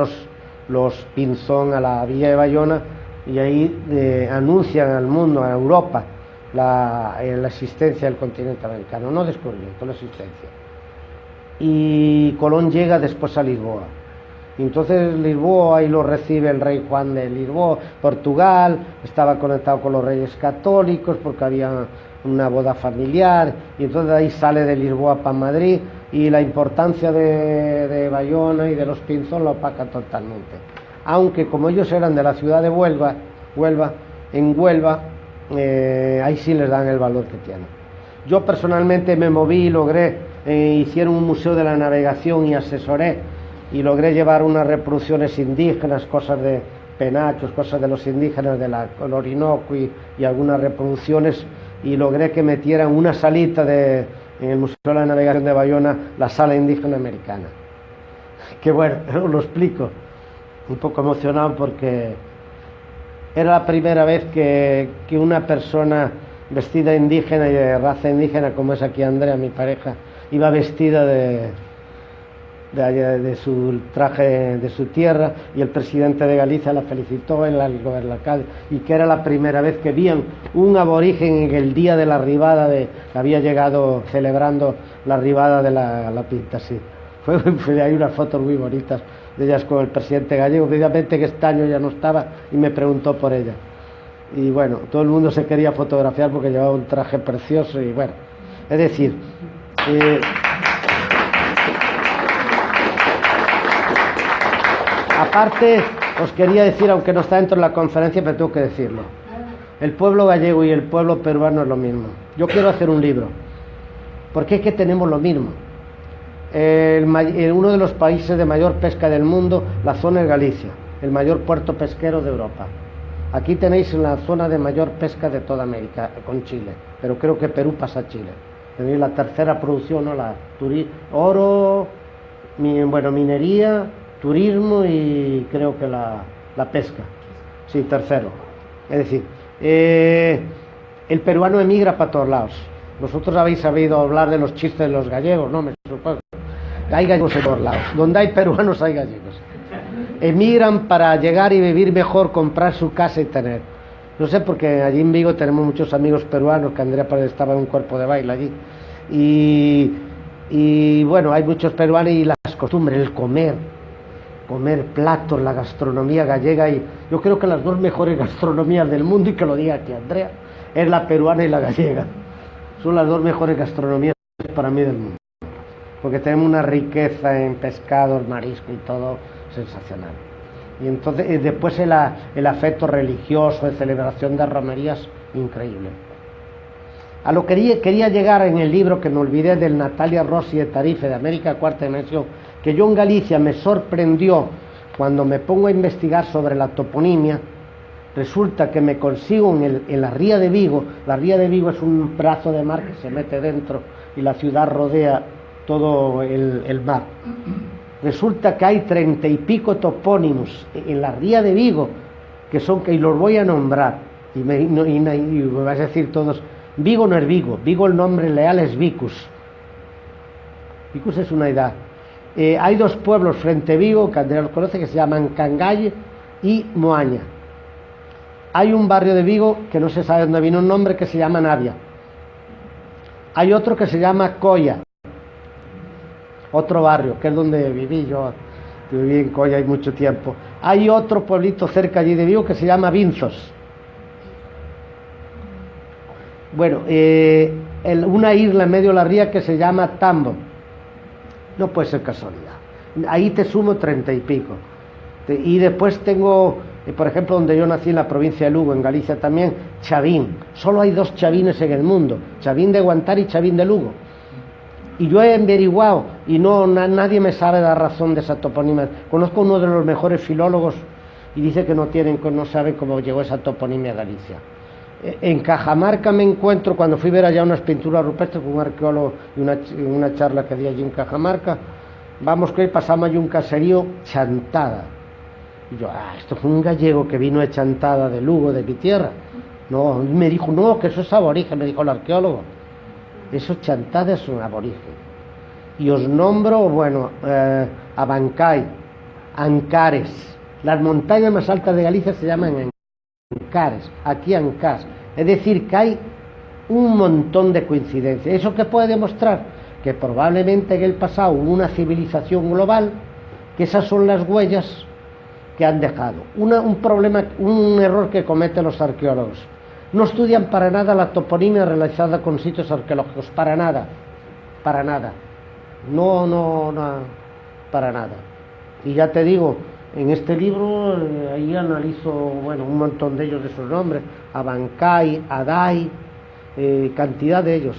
los Pinzón a la villa de Bayona, y ahí anuncian al mundo, a Europa, la existencia del continente americano, no descubrimiento, la existencia. Y Colón llega después a Lisboa. Y entonces Lisboa, ahí lo recibe el rey Juan de Lisboa, Portugal, estaba conectado con los reyes católicos porque había una boda familiar, y entonces ahí sale de Lisboa para Madrid, y la importancia de Bayona y de los Pinzón lo opacan totalmente. Aunque como ellos eran de la ciudad de Huelva, en Huelva, ahí sí les dan el valor que tienen. Yo personalmente me moví y logré, hicieron un museo de la navegación y asesoré, y logré llevar unas reproducciones indígenas, cosas de penachos, cosas de los indígenas del Orinoco y algunas reproducciones, y logré que metieran una salita en el Museo de la Navegación de Bayona, la sala indígena americana. Que bueno, os lo explico, un poco emocionado porque era la primera vez que una persona vestida indígena y de raza indígena, como es aquí Andrea, mi pareja, iba vestida de su traje de su tierra, y el presidente de Galicia la felicitó, el alcalde, y que era la primera vez que veían un aborigen en el día de la arribada había llegado celebrando la arribada de la Pinta, sí. Hay unas fotos muy bonitas de ellas con el presidente gallego, obviamente que este año ya no estaba, y me preguntó por ella. Y bueno, todo el mundo se quería fotografiar porque llevaba un traje precioso, y bueno, es decir, aparte, os quería decir, aunque no está dentro de la conferencia, pero tengo que decirlo. El pueblo gallego y el pueblo peruano es lo mismo. Yo quiero hacer un libro, porque es que tenemos lo mismo. Uno de los países de mayor pesca del mundo, la zona de Galicia, el mayor puerto pesquero de Europa. Aquí tenéis la zona de mayor pesca de toda América, con Chile, pero creo que Perú pasa a Chile. Tenéis la tercera producción, ¿no? Oro, minería, turismo y creo que la pesca. Sí, tercero. Es decir, el peruano emigra para todos lados. Vosotros habéis sabido hablar de los chistes de los gallegos, ¿no? Me supongo. Hay gallegos en todos lados. Donde hay peruanos hay gallegos. Emigran para llegar y vivir mejor, comprar su casa y tener. No sé, porque allí en Vigo tenemos muchos amigos peruanos, que Andrea estaba en un cuerpo de baile allí. Y bueno, hay muchos peruanos, y las costumbres, el comer platos, la gastronomía gallega, y yo creo que las dos mejores gastronomías del mundo, y que lo diga aquí Andrea, es la peruana y la gallega. Son las dos mejores gastronomías para mí del mundo, porque tenemos una riqueza en pescados, marisco y todo sensacional. Y entonces después el afecto religioso, de celebración de romerías, increíble. A lo que quería llegar en el libro, que me olvidé, del Natalia Rossi de Tarife, de América Cuarta Dimensión, que yo en Galicia me sorprendió cuando me pongo a investigar sobre la toponimia. Resulta que me consigo en la ría de Vigo. La ría de Vigo es un brazo de mar que se mete dentro y la ciudad rodea todo el mar. Resulta que hay 30 y pico topónimos en la ría de Vigo, y los voy a nombrar, y me vais a decir todos, Vigo no es Vigo, Vigo el nombre leal es Vicus. Vicus es una edad. Hay dos pueblos frente a Vigo, que Andrea los conoce, que se llaman Cangalle y Moaña. Hay un barrio de Vigo, que no se sabe dónde vino un nombre, que se llama Navia. Hay otro que se llama Coya, otro barrio, que es donde viví yo. Viví en Coya hay mucho tiempo. Hay otro pueblito cerca allí de Vigo que se llama Vinzos. Bueno, una isla en medio de la ría que se llama Tambo. No puede ser casualidad. Ahí te sumo 30 y pico. Y después tengo, por ejemplo, donde yo nací en la provincia de Lugo, en Galicia también, Chavín. Solo hay dos Chavines en el mundo, Chavín de Guantar y Chavín de Lugo. Y yo he averiguado y nadie me sabe la razón de esa toponimia. Conozco a uno de los mejores filólogos y dice que no sabe cómo llegó esa toponimia a Galicia. En Cajamarca me encuentro, cuando fui a ver allá unas pinturas rupestres con un arqueólogo y una charla que di allí en Cajamarca, vamos que hoy pasamos allí un caserío, Chantada. Y yo, esto fue un gallego que vino de Chantada, de Lugo, de mi tierra. No, y me dijo, no, que eso es aborigen, me dijo el arqueólogo. Eso Chantada es un aborigen. Y os nombro, bueno, Abancay, Ancares. Las montañas más altas de Galicia se llaman Ancares, aquí Ancás. Es decir, que hay un montón de coincidencias. ¿Eso qué puede demostrar? Que probablemente en el pasado hubo una civilización global, que esas son las huellas que han dejado. Un error que cometen los arqueólogos. No estudian para nada la toponimia realizada con sitios arqueológicos, para nada. No, para nada. Y ya te digo, en este libro, ahí analizo, bueno, un montón de ellos, de sus nombres, Abancay, Aday, cantidad de ellos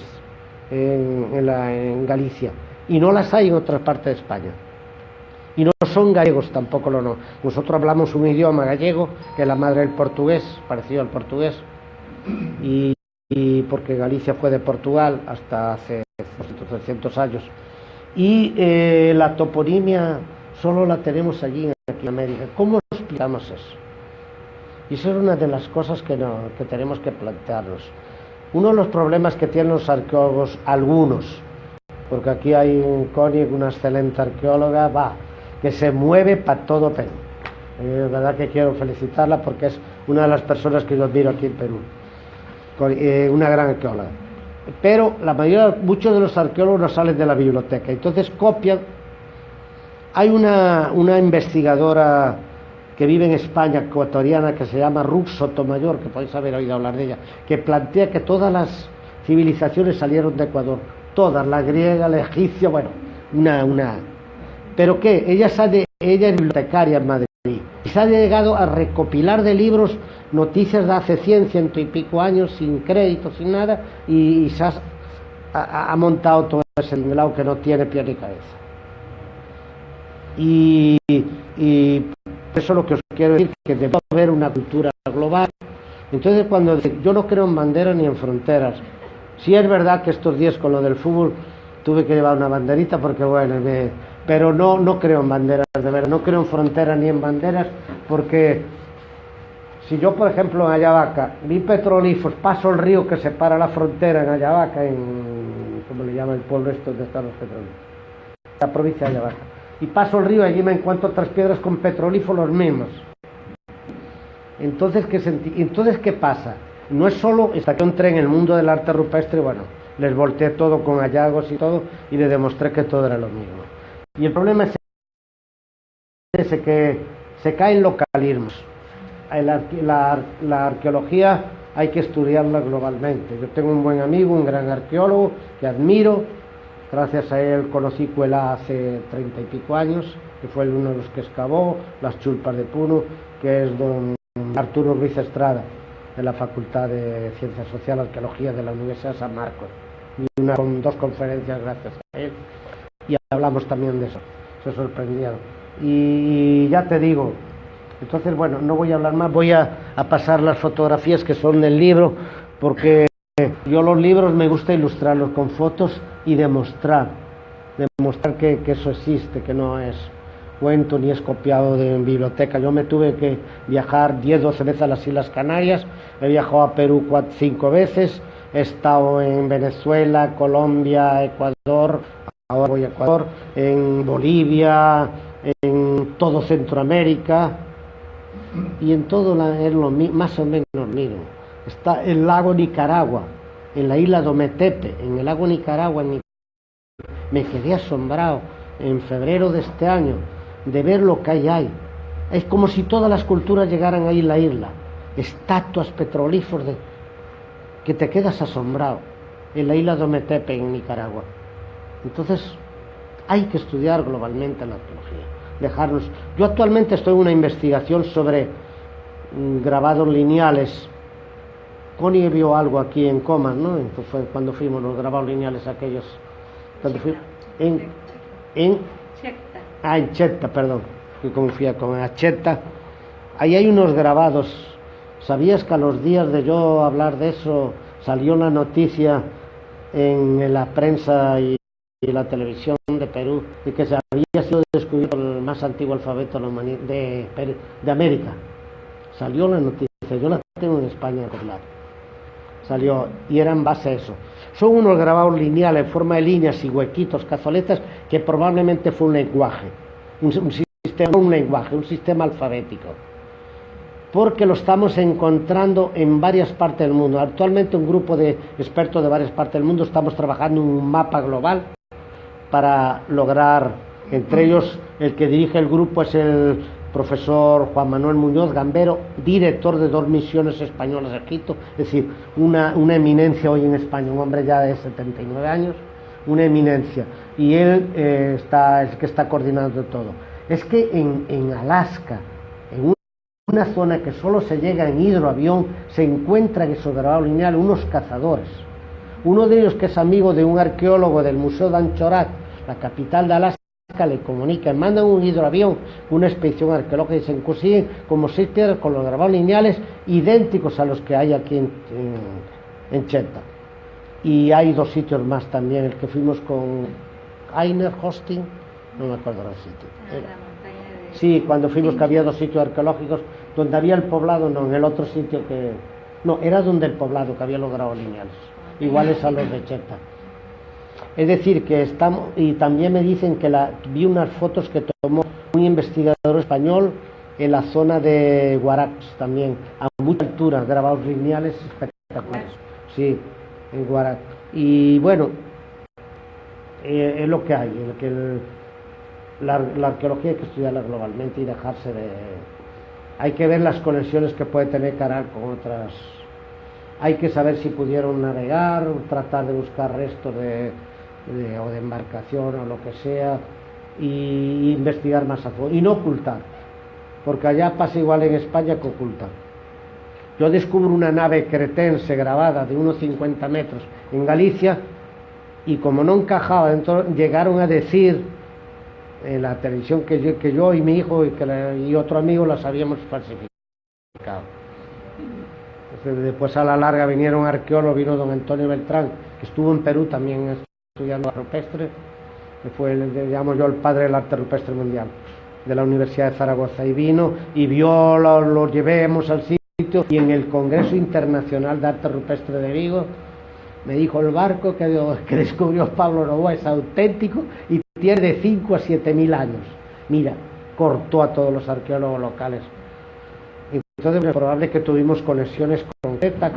en Galicia. Y no las hay en otras partes de España. Y no son gallegos tampoco, no. Nosotros hablamos un idioma gallego, que es la madre del portugués, parecido al portugués, y porque Galicia fue de Portugal hasta hace 300 años. Y la toponimia solo la tenemos allí en América. ¿Cómo explicamos eso? Y eso es una de las cosas que tenemos que plantearnos. Uno de los problemas que tienen los arqueólogos, algunos, porque aquí hay un Koenig, una excelente arqueóloga, que se mueve para todo Perú. Es verdad que quiero felicitarla porque es una de las personas que yo admiro aquí en Perú. Una gran arqueóloga. Pero muchos de los arqueólogos no salen de la biblioteca, entonces copian. Hay una investigadora que vive en España, ecuatoriana, que se llama Ruth Sotomayor, que podéis haber oído hablar de ella, que plantea que todas las civilizaciones salieron de Ecuador, todas, la griega, la egipcia, bueno, pero que ella es bibliotecaria en Madrid, y se ha llegado a recopilar de libros noticias de hace 100 y pico años, sin crédito, sin nada, y se ha montado todo ese tinglao que no tiene pie ni cabeza. Y eso es lo que os quiero decir, que debe haber una cultura global. Entonces, cuando yo no creo en banderas ni en fronteras, sí es verdad que estos días con lo del fútbol tuve que llevar una banderita porque bueno, pero no creo en banderas, de verdad, no creo en fronteras ni en banderas, porque si yo, por ejemplo, en Ayavaca vi petrolíferos, paso el río que separa la frontera en Ayavaca, ¿cómo le llama el pueblo esto donde están los petrolíferos? La provincia de Ayavaca. Y paso el río, allí me encuentro otras piedras con petrolíferos los mismos. Entonces, ¿qué pasa? No es solo hasta que entré en el mundo del arte rupestre, bueno, les volteé todo con hallazgos y todo, y les demostré que todo era lo mismo. Y el problema es ese, que se caen localismos. La arqueología hay que estudiarla globalmente. Yo tengo un buen amigo, un gran arqueólogo, que admiro. Gracias a él conocí Cuelá hace 30 y pico años, que fue uno de los que excavó las chulpas de Puno, que es don Arturo Ruiz Estrada, de la Facultad de Ciencias Sociales y Arqueología de la Universidad de San Marcos. Y con 2 conferencias gracias a él. Y hablamos también de eso, se sorprendieron. Y ya te digo, entonces bueno, no voy a hablar más, voy a pasar las fotografías que son del libro, porque yo los libros me gusta ilustrarlos con fotos y demostrar que eso existe, que no es cuento ni es copiado de biblioteca. Yo me tuve que viajar 10, 12 veces a las Islas Canarias, he viajado a Perú 5 veces, he estado en Venezuela, Colombia, Ecuador, ahora voy a Ecuador, en Bolivia, en todo Centroamérica y en todo es más o menos lo mismo. Está el lago Nicaragua, en la isla de Ometepe, en el lago Nicaragua. Me quedé asombrado en febrero de este año de ver lo que hay ahí. Es como si todas las culturas llegaran ahí en la isla, estatuas, petrolíferos, que te quedas asombrado en la isla de Ometepe, en Nicaragua. Entonces, hay que estudiar globalmente la arqueología. Yo actualmente estoy en una investigación sobre grabados lineales. Connie vio algo aquí en Comas, ¿no? Entonces fue cuando fuimos los grabados lineales aquellos. En Cheta, perdón, que confía con Cheta. Ahí hay unos grabados. ¿Sabías que a los días de yo hablar de eso salió una noticia en la prensa y la televisión de Perú de que se había sido descubierto el más antiguo alfabeto de América? Salió la noticia, yo la tengo en España acoplada. Salió y era en base a eso. Son unos grabados lineales en forma de líneas y huequitos, cazoletas, que probablemente fue un lenguaje, un sistema alfabético, porque lo estamos encontrando en varias partes del mundo. Actualmente un grupo de expertos de varias partes del mundo estamos trabajando en un mapa global para lograr, entre ellos el que dirige el grupo es el profesor Juan Manuel Muñoz Gambero, director de 2 misiones españolas a Egipto, es decir, una eminencia hoy en España, un hombre ya de 79 años, una eminencia, y él es el que está coordinando todo. Es que en Alaska, en una zona que solo se llega en hidroavión, se encuentran esos grabados lineales unos cazadores. Uno de ellos, que es amigo de un arqueólogo del Museo de Anchorage, la capital de Alaska, le comunican, mandan un hidroavión, una expedición arqueológica, y se consiguen como 6 piedras con los grabados lineales idénticos a los que hay aquí en Cheta. Y hay 2 sitios más también, el que fuimos con Ainer Hosting, no me acuerdo del sitio. Sí, cuando fuimos, que había 2 sitios arqueológicos, donde había el poblado, no, en el otro sitio que... No, era donde el poblado, que había los grabados lineales, iguales a los de Cheta. Es decir, que estamos, y también me dicen que vi unas fotos que tomó un investigador español en la zona de Guarax también, a mucha altura, grabados lineales espectaculares. Sí, en Guarax. Y bueno, es lo que hay, la arqueología hay que estudiarla globalmente y dejarse de... Hay que ver las conexiones que puede tener Caral con otras... Hay que saber si pudieron navegar, tratar de buscar restos de embarcación o lo que sea, y investigar más a fondo y no ocultar, porque allá pasa igual en España que ocultan. Yo descubro una nave cretense grabada de unos 50 metros en Galicia, y como no encajaba dentro, llegaron a decir en la televisión que yo y mi hijo y otro amigo las habíamos falsificado. Después, a la larga, vinieron arqueólogos, vino don Antonio Beltrán, que estuvo en Perú también estudiando arte rupestre, que fue, digamos yo, el padre del arte rupestre mundial, de la Universidad de Zaragoza, y vino y vio, lo llevemos al sitio, y en el Congreso Internacional de Arte Rupestre de Vigo me dijo: el barco que descubrió Pablo Novoa es auténtico y tiene de 5 a 7 mil años. Mira, cortó a todos los arqueólogos locales. Entonces es probable que tuvimos conexiones con Zeta,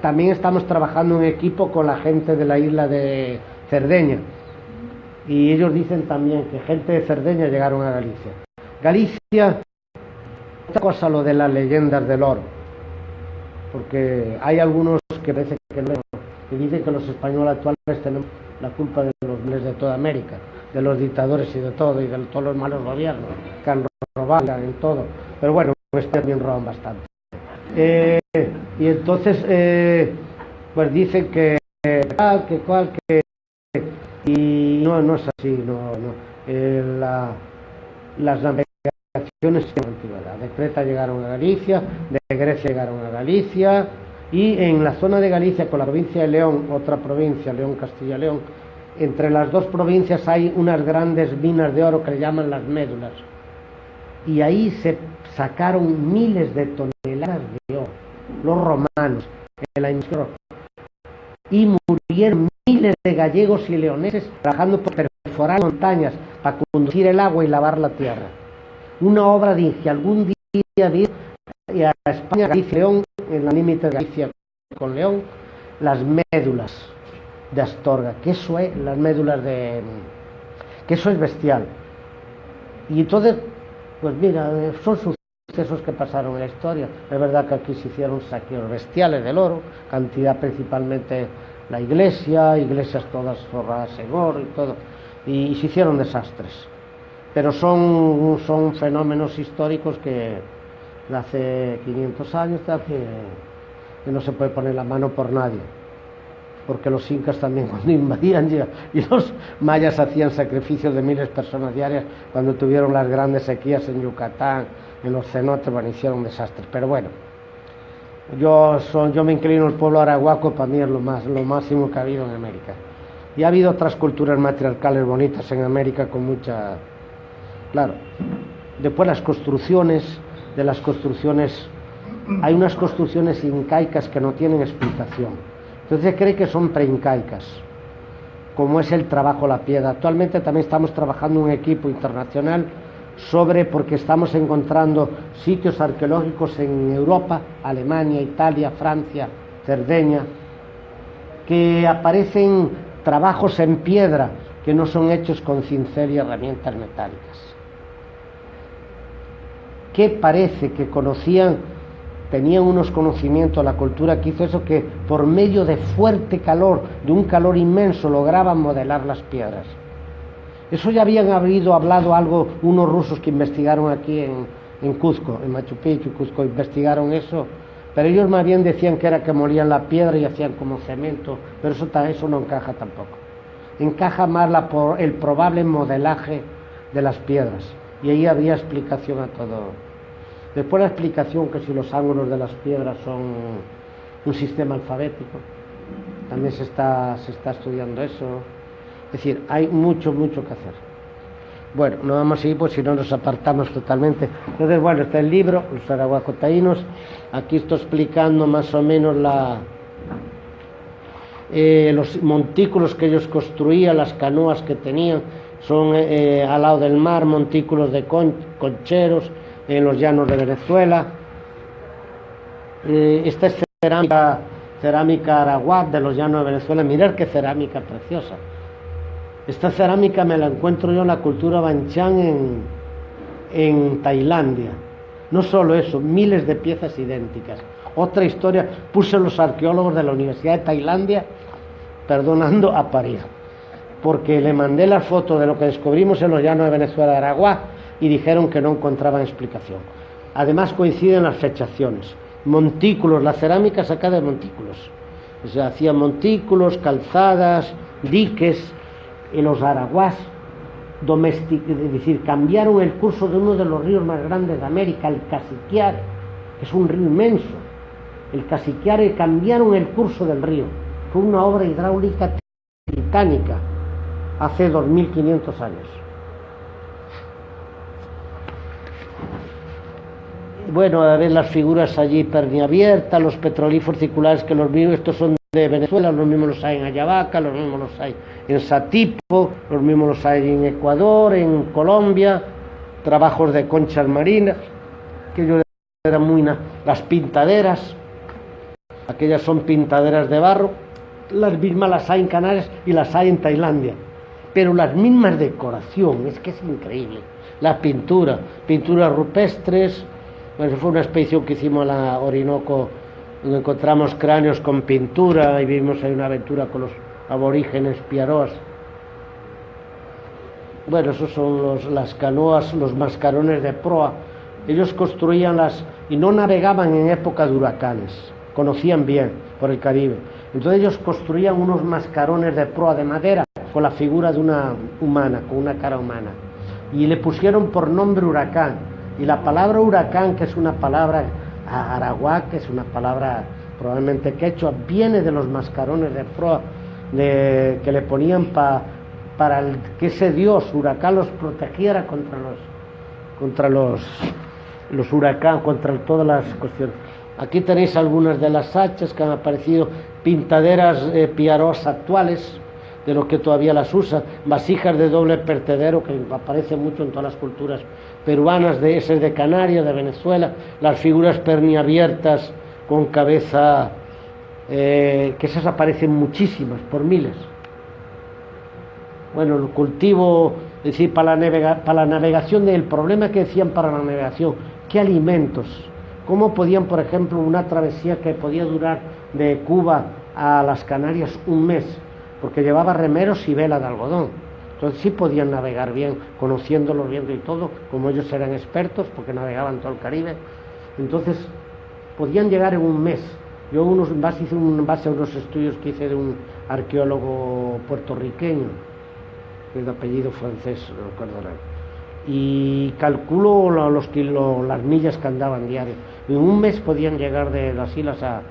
también estamos trabajando en equipo con la gente de la isla de Cerdeña, y ellos dicen también que gente de Cerdeña llegaron a Galicia. Galicia, otra cosa lo de las leyendas del oro, porque hay algunos que parece que no, que dicen que los españoles actuales tenemos la culpa de los males de toda América, de los dictadores y de todo, y de todos los malos gobiernos que han robado en todo, pero bueno, pues también roban bastante. Y entonces, pues dicen que y no es así, las navegaciones en la antigüedad, de Creta llegaron a Galicia, de Grecia llegaron a Galicia, y en la zona de Galicia, con la provincia de León, otra provincia, León, Castilla y León, entre las 2 provincias hay unas grandes minas de oro que le llaman las médulas, y ahí se sacaron miles de toneladas de oro, los romanos, en la invasión, y murieron miles de gallegos y leoneses trabajando por perforar montañas para conducir el agua y lavar la tierra. Una obra de que algún día vi a España, Galicia, León, en la límite de Galicia con León, las médulas de Astorga, que eso es las médulas de... que eso es bestial. Y entonces, pues mira, son sucesos que pasaron en la historia. Es verdad que aquí se hicieron saqueos bestiales del oro, cantidad principalmente la iglesia, iglesias todas forradas en oro y todo, y se hicieron desastres. Pero son fenómenos históricos que de hace 500 años que no se puede poner la mano por nadie, porque los incas también cuando invadían y los mayas hacían sacrificios de miles de personas diarias cuando tuvieron las grandes sequías en Yucatán, en los cenotes, bueno, hicieron desastres. Pero bueno, yo me inclino al pueblo arahuaco, para mí es lo máximo que ha habido en América. Y ha habido otras culturas matriarcales bonitas en América con mucha... Claro, después las construcciones, hay unas construcciones incaicas que no tienen explicación. Entonces se cree que son preincaicas, como es el trabajo la piedra. Actualmente también estamos trabajando un equipo internacional porque estamos encontrando sitios arqueológicos en Europa, Alemania, Italia, Francia, Cerdeña, que aparecen trabajos en piedra que no son hechos con cincel y herramientas metálicas, que parece que tenían unos conocimientos, la cultura que hizo eso, que por medio de fuerte calor, de un calor inmenso, lograban modelar las piedras. Eso ya habían hablado algo unos rusos que investigaron aquí en Cuzco, en Machu Picchu, Cuzco, investigaron eso, pero ellos más bien decían que era que molían la piedra y hacían como cemento, pero eso no encaja tampoco. Encaja más el probable modelaje de las piedras, y ahí había explicación a todo. Después la explicación que si los ángulos de las piedras son un sistema alfabético, también se está estudiando eso. Es decir, hay mucho que hacer. Bueno, no vamos a seguir, pues si no nos apartamos totalmente. Entonces, bueno, está el libro, Los Arahuacotaínos. Aquí estoy explicando más o menos los montículos que ellos construían, las canoas que tenían, son al lado del mar, montículos de concheros, en los llanos de Venezuela. Esta es cerámica arahuac de los llanos de Venezuela. Mirad qué cerámica preciosa. Esta cerámica me la encuentro yo en la cultura Banchan en Tailandia. No solo eso, miles de piezas idénticas. Otra historia, puse los arqueólogos de la Universidad de Tailandia perdonando a París, porque le mandé la foto de lo que descubrimos en los llanos de Venezuela de Arahuac y dijeron que no encontraban explicación. Además coinciden las fechaciones. Montículos, la cerámica sacada de montículos. O sea, hacían montículos, calzadas, diques, y los arahuas es decir, cambiaron el curso de uno de los ríos más grandes de América, el Cassiquiare, que es un río inmenso. El Cassiquiare, cambiaron el curso del río. Fue una obra hidráulica titánica hace 2500 años. Bueno, a ver las figuras allí perniabiertas, los petrolíferos circulares, que los mismos, estos son de Venezuela, los mismos los hay en Ayabaca, los mismos los hay en Satipo, los mismos los hay en Ecuador, en Colombia, trabajos de conchas marinas, que eran las pintaderas, aquellas son pintaderas de barro, las mismas las hay en Canarias y las hay en Tailandia, pero las mismas decoración, es que es increíble, la pinturas rupestres. Bueno, fue una expedición que hicimos a la Orinoco, donde encontramos cráneos con pintura y vimos ahí una aventura con los aborígenes piaroas. Bueno, esos son las canoas, los mascarones de proa. Ellos construían y no navegaban en época de huracanes, conocían bien por el Caribe. Entonces ellos construían unos mascarones de proa de madera con la figura de una humana, con una cara humana. Y le pusieron por nombre huracán. Y la palabra huracán, que es una palabra arahuac, que es una palabra probablemente quechua, viene de los mascarones de proa que le ponían para que ese dios huracán los protegiera contra los huracanes, contra todas las cuestiones. Aquí tenéis algunas de las hachas que han aparecido, pintaderas Pierrot actuales, de los que todavía las usa, vasijas de doble vertedero que aparecen mucho en todas las culturas peruanas, de ese de Canarias, de Venezuela, las figuras perniabiertas con cabeza, que esas aparecen muchísimas, por miles. Bueno, el cultivo, es decir, para la navegación, el problema que decían para la navegación, ¿qué alimentos? ¿Cómo podían, por ejemplo, una travesía que podía durar de Cuba a las Canarias un mes? Porque llevaba remeros y vela de algodón. Entonces sí podían navegar bien, conociéndolos bien y todo, como ellos eran expertos, porque navegaban todo el Caribe. Entonces podían llegar en un mes. Yo hice en base a unos estudios que hice de un arqueólogo puertorriqueño, de apellido francés, no recuerdo nada. Y calculo las millas que andaban diarias. En un mes podían llegar de las islas a...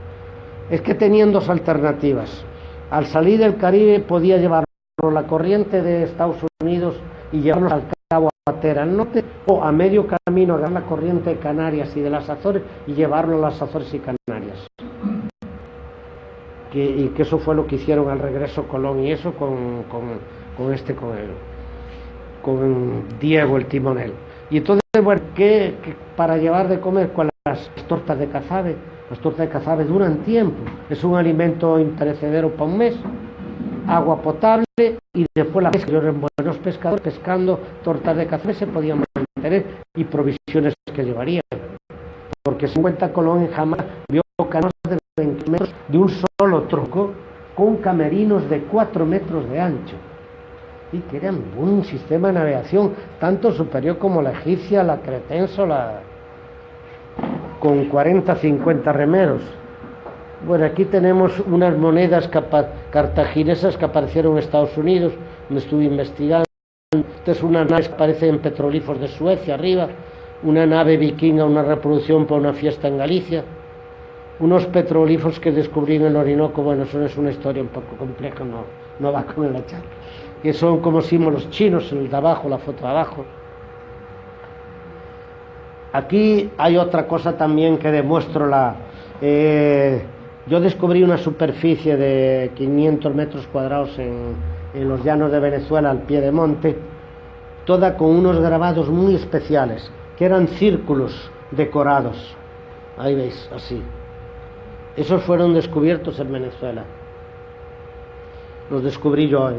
Es que tenían dos alternativas. Al salir del Caribe podía llevarlo la corriente de Estados Unidos y llevarlos al Cabo Atera al norte, o a medio camino agarrar la corriente de Canarias y de las Azores y llevarlo a las Azores y Canarias. Y que eso fue lo que hicieron al regreso Colón y eso con Diego el timonel. Y entonces, bueno, que para llevar de comer con las tortas de cazabe. Las tortas de cazabe duran tiempo, es un alimento imperecedero para un mes, agua potable y después la pesca. Yo eran buenos pescadores, pescando tortas de cazabe se podían mantener y provisiones que llevarían. Porque 50 Colón en Jamaica vio canoas de 20 metros de un solo tronco con camerinos de 4 metros de ancho. Y que eran un sistema de navegación tanto superior como la egipcia, la cretense, con 40, 50 remeros. Bueno, aquí tenemos unas monedas cartaginesas que aparecieron en Estados Unidos, me estuve investigando. Esta es una nave que aparece en petrolíferos de Suecia arriba, una nave vikinga, una reproducción para una fiesta en Galicia, unos petrolíferos que descubrí en el Orinoco. Bueno, eso es una historia un poco compleja, no va con el charla, que son como símbolos chinos, el de abajo, la foto de abajo. Aquí hay otra cosa también que demuestro yo descubrí una superficie de 500 metros cuadrados en los llanos de Venezuela, al pie de monte, toda con unos grabados muy especiales, que eran círculos decorados. Ahí veis, así. Esos fueron descubiertos en Venezuela. Los descubrí yo,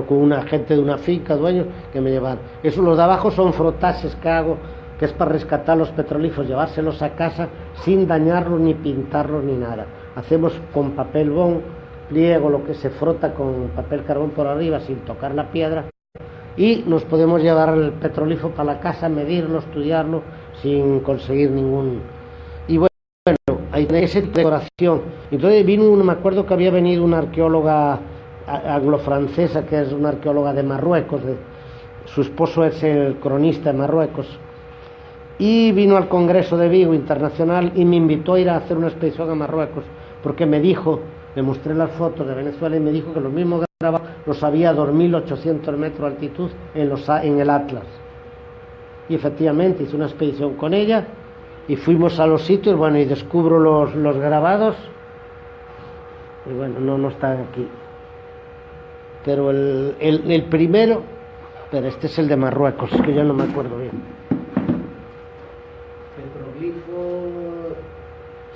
con una gente de una finca, dueños, que me llevaron. Los de abajo son frotajes que hago, que es para rescatar los petrolíferos, llevárselos a casa sin dañarlos, ni pintarlos, ni nada. Hacemos con papel bond, pliego, lo que se frota con papel carbón por arriba, sin tocar la piedra, y nos podemos llevar el petrolífero para la casa, medirlo, estudiarlo, sin conseguir ningún... Y bueno, hay esa decoración. Entonces me acuerdo que había venido una arqueóloga anglo-francesa, que es una arqueóloga de Marruecos, su esposo es el cronista de Marruecos, y vino al Congreso de Vigo Internacional y me invitó a ir a hacer una expedición a Marruecos, porque me mostré las fotos de Venezuela y me dijo que los mismos grabados los había a 2.800 metros de altitud en el Atlas. Y efectivamente hice una expedición con ella y fuimos a los sitios, y descubro los grabados, y bueno, no están aquí. Pero el primero, pero este es el de Marruecos, es que ya no me acuerdo bien.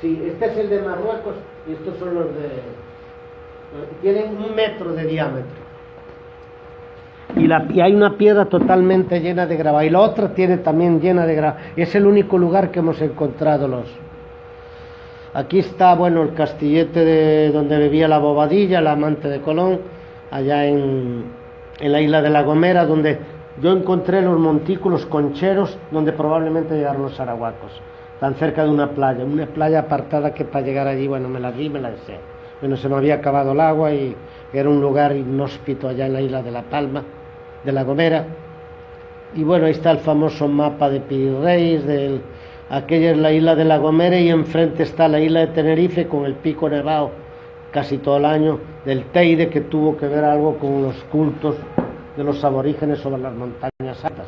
Sí, este es el de Marruecos y estos son los de... Tienen 1 metro de diámetro. Y hay una piedra totalmente llena de grava. Y la otra tiene también llena de grava. Es el único lugar que hemos encontrado Aquí está, el castillete de donde vivía la Bobadilla, la amante de Colón, allá en la isla de La Gomera, donde yo encontré los montículos concheros donde probablemente llegaron los arahuacos, tan cerca de una playa apartada que para llegar allí, me la deseé. Se me había acabado el agua y era un lugar inhóspito allá en la isla de La Palma, de La Gomera. Y ahí está el famoso mapa de Pirreis, aquella es la isla de La Gomera y enfrente está la isla de Tenerife con el pico nevado casi todo el año del Teide, que tuvo que ver algo con los cultos de los aborígenes sobre las montañas altas.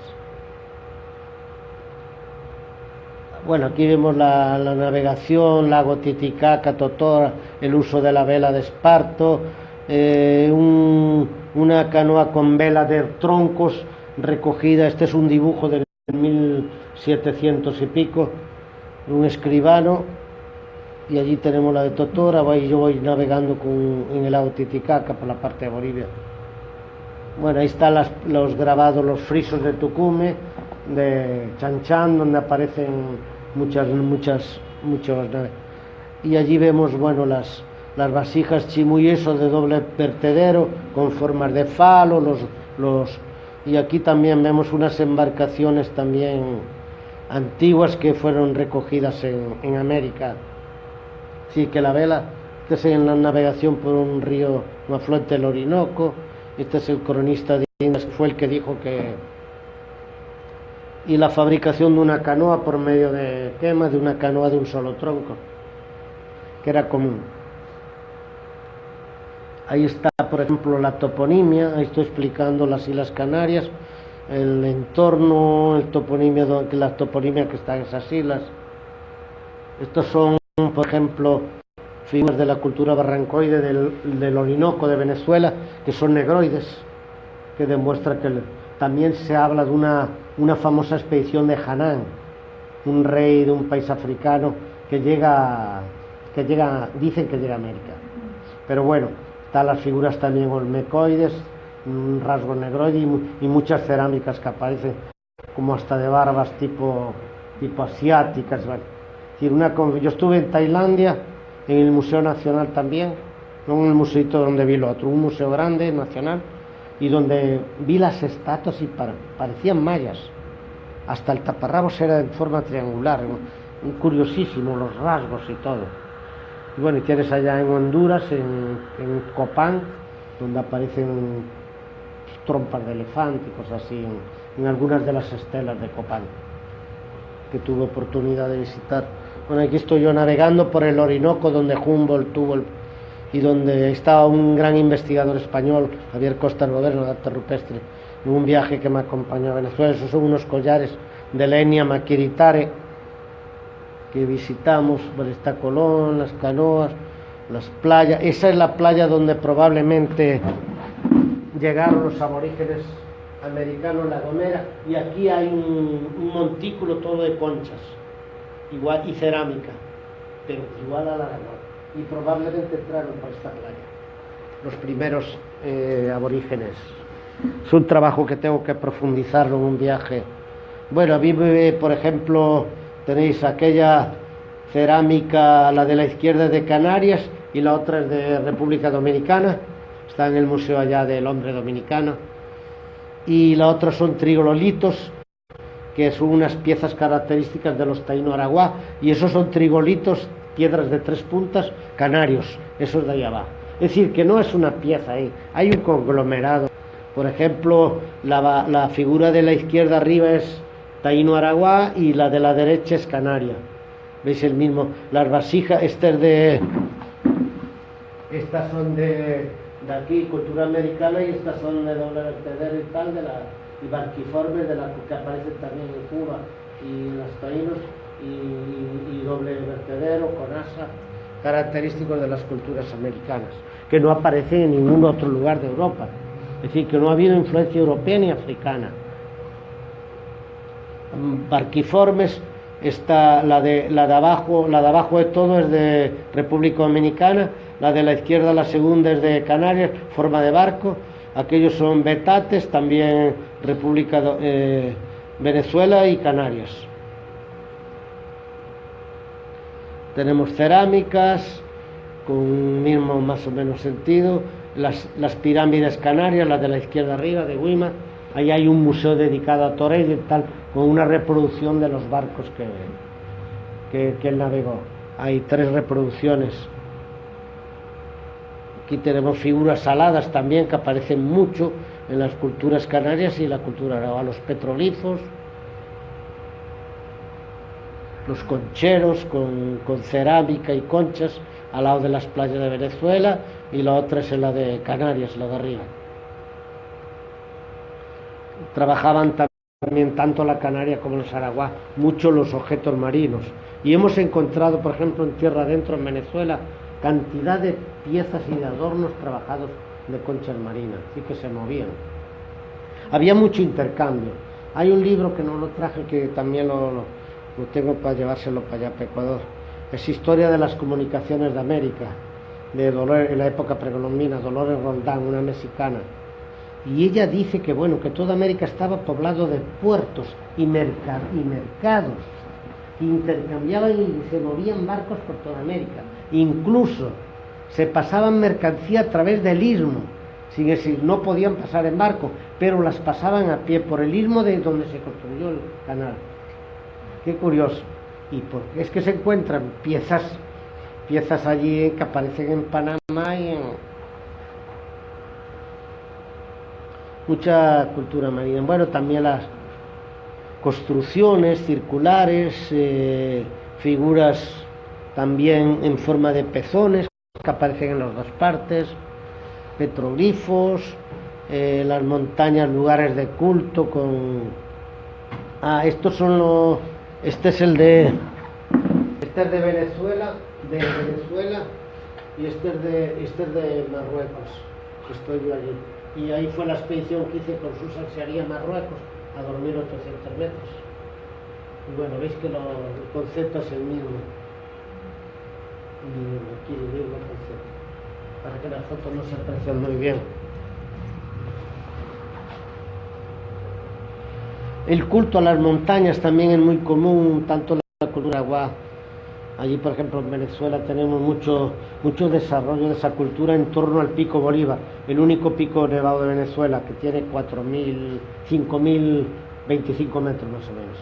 Bueno, aquí vemos la navegación, lago Titicaca, Totora, el uso de la vela de esparto, una canoa con vela de troncos recogida. Este es un dibujo de 1700 y pico, un escribano, y allí tenemos la de Totora. Yo voy navegando en el lago Titicaca por la parte de Bolivia. Bueno, ahí están los grabados, los frisos de Tucumán, de Chanchán, donde aparecen muchas naves. Y allí vemos, bueno, las vasijas chimuyesas de doble vertedero con formas de falo, y aquí también vemos unas embarcaciones también antiguas que fueron recogidas en América. Sí, que la vela, este es en la navegación por un río, un afluente del Orinoco. Este es el cronista de Indias, que fue el que dijo que... Y la fabricación de una canoa por medio de quema, de una canoa de un solo tronco, que era común. Ahí está, por ejemplo, la toponimia. Ahí estoy explicando las Islas Canarias, el entorno, la toponimia que está en esas islas. Estos son, por ejemplo, figuras de la cultura barrancoide del Orinoco de Venezuela, que son negroides, que demuestra que también se habla de una famosa expedición de Hanán, un rey de un país africano dicen que llega a América. Pero bueno, están las figuras también olmecoides, un rasgo negroide, y muchas cerámicas que aparecen, como hasta de barbas tipo asiáticas. Yo estuve en Tailandia, en el Museo Nacional también, no en el museito donde vi lo otro, un museo grande, nacional, y donde vi las estatuas y parecían mayas. Hasta el taparrabos era en forma triangular, curiosísimo, los rasgos y todo. Y bueno, y tienes allá en Honduras, en Copán, donde aparecen trompas de elefante y cosas así, en algunas de las estelas de Copán, que tuve oportunidad de visitar. Bueno, aquí estoy yo navegando por el Orinoco, donde Humboldt tuvo y donde estaba un gran investigador español, Javier Costa Rodero, de arte rupestre, en un viaje que me acompañó a Venezuela. Esos son unos collares de la etnia Maquiritare que visitamos. Bueno, está Colón, las canoas, las playas. Esa es la playa donde probablemente llegaron los aborígenes americanos, La Gomera, y aquí hay un montículo todo de conchas, igual, y cerámica, pero igual a la Gomera, y probablemente entraron por esta playa los primeros aborígenes. Es un trabajo que tengo que profundizarlo en un viaje. Bueno, a mí, por ejemplo, tenéis aquella cerámica, la de la izquierda de Canarias y la otra es de República Dominicana, está en el museo allá del hombre dominicano, y la otra son trigolitos, que son unas piezas características de los taíno araguá, y esos son trigolitos, piedras de 3 puntas, canarios, esos de ahí abajo. Es decir, que no es una pieza ahí, hay un conglomerado. Por ejemplo, la figura de la izquierda arriba es taíno araguá y la de la derecha es canaria. ¿Veis el mismo? Las vasijas, estas son de aquí, cultura americana, y estas son de doble vertedero y tal, y barquiformes de la que aparecen también en Cuba y en los taínos, y doble vertedero con asa, característicos de las culturas americanas, que no aparecen en ningún otro lugar de Europa. Es decir, que no ha habido influencia europea ni africana. Barquiformes, está la de abajo de todo es de República Dominicana, la de la izquierda, la segunda, es de Canarias, forma de barco. Aquellos son betates, también Venezuela y Canarias. Tenemos cerámicas con un mismo más o menos sentido, las pirámides canarias, las de la izquierda arriba, de Guima. Ahí hay un museo dedicado a Torres y tal, con una reproducción de los barcos que él navegó. Hay 3 reproducciones. Aquí tenemos figuras aladas también que aparecen mucho en las culturas canarias y la cultura aragoa, los petrolizos, los concheros con cerámica y conchas al lado de las playas de Venezuela, y la otra es en la de Canarias, la de arriba. Trabajaban también también tanto la Canaria como el Saragua mucho los objetos marinos. Y hemos encontrado, por ejemplo, en tierra adentro, en Venezuela, cantidad de piezas y de adornos trabajados de conchas marinas, así que se movían. Había mucho intercambio. Hay un libro que no lo traje, que también lo tengo para llevárselo para allá, para Ecuador. Es Historia de las Comunicaciones de América, de Dolores, en la época precolombina, Dolores Roldán, una mexicana. Y ella dice que, bueno, que toda América estaba poblado de puertos y mercados, que intercambiaban y se movían barcos por toda América. Incluso se pasaban mercancía a través del istmo, sin decir, no podían pasar en barco, pero las pasaban a pie por el istmo de donde se construyó el canal. Qué curioso. Y porque es que se encuentran piezas allí que aparecen en Panamá y en mucha cultura marina. Bueno, también las construcciones circulares, figuras también en forma de pezones que aparecen en las dos partes, petroglifos, las montañas, lugares de culto con... estos son los... Este es de Venezuela, y este es de Marruecos, que estoy yo allí. Y ahí fue la expedición que hice con Susan Searía a Marruecos, a 2.800 metros. Y bueno, veis que el concepto es el mismo. Y aquí el mismo concepto, para que las fotos no se aprecien muy bien. El culto a las montañas también es muy común, tanto en la cultura agua. Allí, por ejemplo, en Venezuela tenemos mucho desarrollo de esa cultura en torno al Pico Bolívar, el único pico nevado de Venezuela, que tiene 4.000, 5.025 metros más o menos.